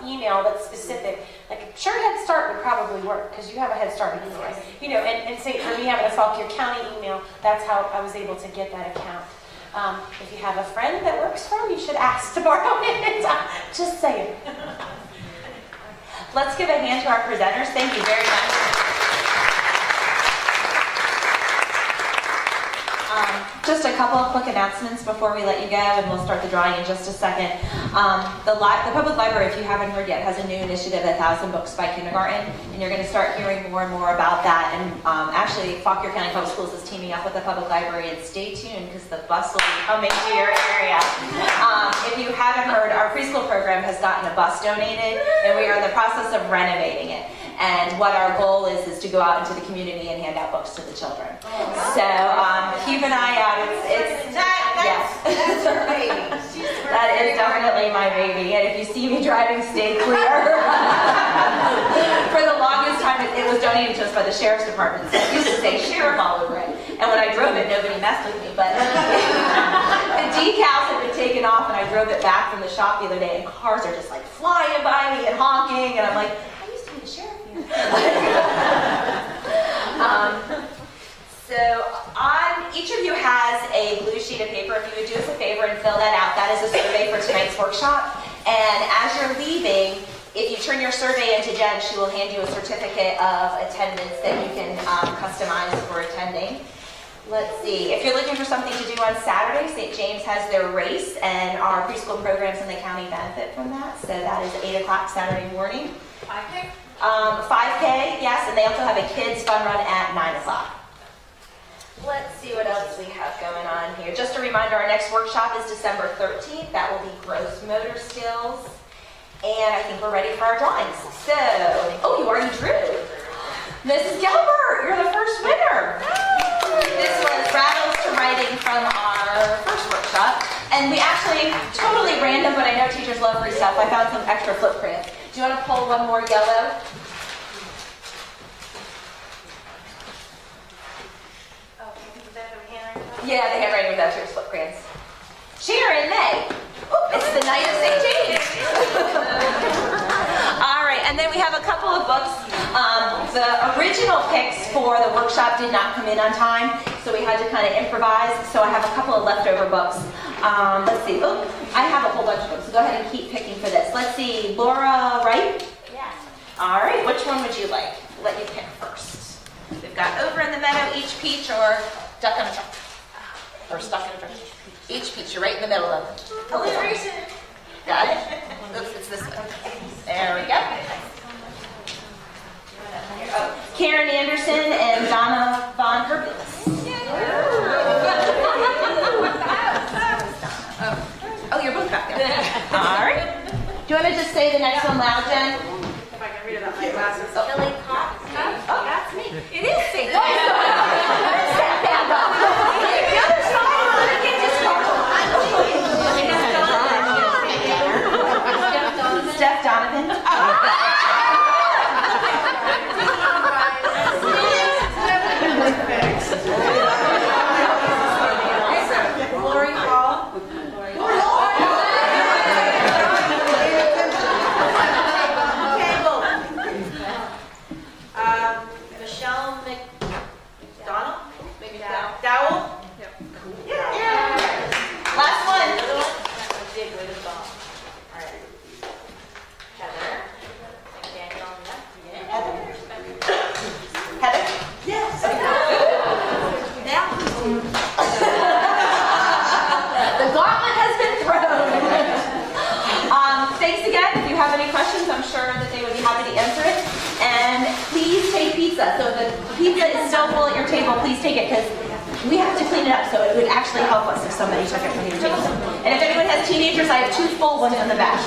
email that's specific, like sure Head Start would probably work because you have a Head Start anyway. And say for me having a Fauquier County email, that's how I was able to get that account. If you have a friend that works for them, you should ask to borrow it. Just saying. Let's give a hand to our presenters. Thank you very much. Just a couple of quick announcements before we let you go, and we'll start the drawing in just a second. The Public Library, if you haven't heard yet, has a new initiative, 1,000 Books by Kindergarten, and you're going to start hearing more and more about that. And actually, Fauquier County Public Schools is teaming up with the Public Library, and stay tuned because the bus will be coming to your area. If you haven't heard, our preschool program has gotten a bus donated, and we are in the process of renovating it. And what our goal is to go out into the community and hand out books to the children. So keep an eye out. That's her baby. That is definitely my baby. And if you see me driving, stay clear. For the longest time, it was donated to us by the Sheriff's Department. So it used to say Sheriff all over it. And when I drove it, nobody messed with me. But the decals had been taken off, and I drove it back from the shop the other day, and cars are just like flying by me and honking. And I'm like, I used to be the sheriff. So each of you has a blue sheet of paper. If you would do us a favor and fill that out, that is a survey for tonight's workshop. And as you're leaving, if you turn your survey into Jen, she will hand you a certificate of attendance that you can customize for attending. Let's see, if you're looking for something to do on Saturday, St. James has their race, and our preschool programs in the county benefit from that. So that is 8 o'clock Saturday morning. 5K? 5K, yes, and they also have a kids fun run at 9 o'clock. Let's see what else we have going on here. Just a reminder, our next workshop is December 13th. That will be gross motor skills. And I think we're ready for our drawings. So, you already drew. Mrs. Gilbert, you're the first winner. This was Rattles to Writing from our first workshop. And we actually, totally random, but I know teachers love free stuff. I found some extra flip crayons. Do you want to pull one more yellow? Yeah, the handwriting was actually flip crayons. Sharon May. It's the night of St. James. All right, and then we have a couple of books. The original picks for the workshop did not come in on time, so we had to kind of improvise. So I have a couple of leftover books. Let's see. I have a whole bunch of books, so go ahead and keep picking for this. Let's see. Laura Wright? Yes. All right, which one would you like? Let you pick first. We've got Over in the Meadow, Each Peach, or Duck on a Truck. Or Stuck in a Truck. Each Peach, you're right in the middle of it. Got it? Oops, it's this one. There we go. Karen Anderson and Donna Von Hercules. Oh, you're both back there. All right. Do you want to just say the next one loud, Jen? If I can read it out my glasses. Billy Cox. Oh, that's me. It is St. Steph Donovan. Lori Hall. Michelle McDonald? Maybe Dowell? Yep. Yeah. Last one. Heather? Yes. The gauntlet has been thrown. Thanks again. If you have any questions, I'm sure that they would be happy to answer it. And please take pizza. So if the pizza is still full at your table, please take it because we have to clean it up. So it would actually help us if somebody took it from your table. And if anyone has teenagers, I have 2 full ones in the back.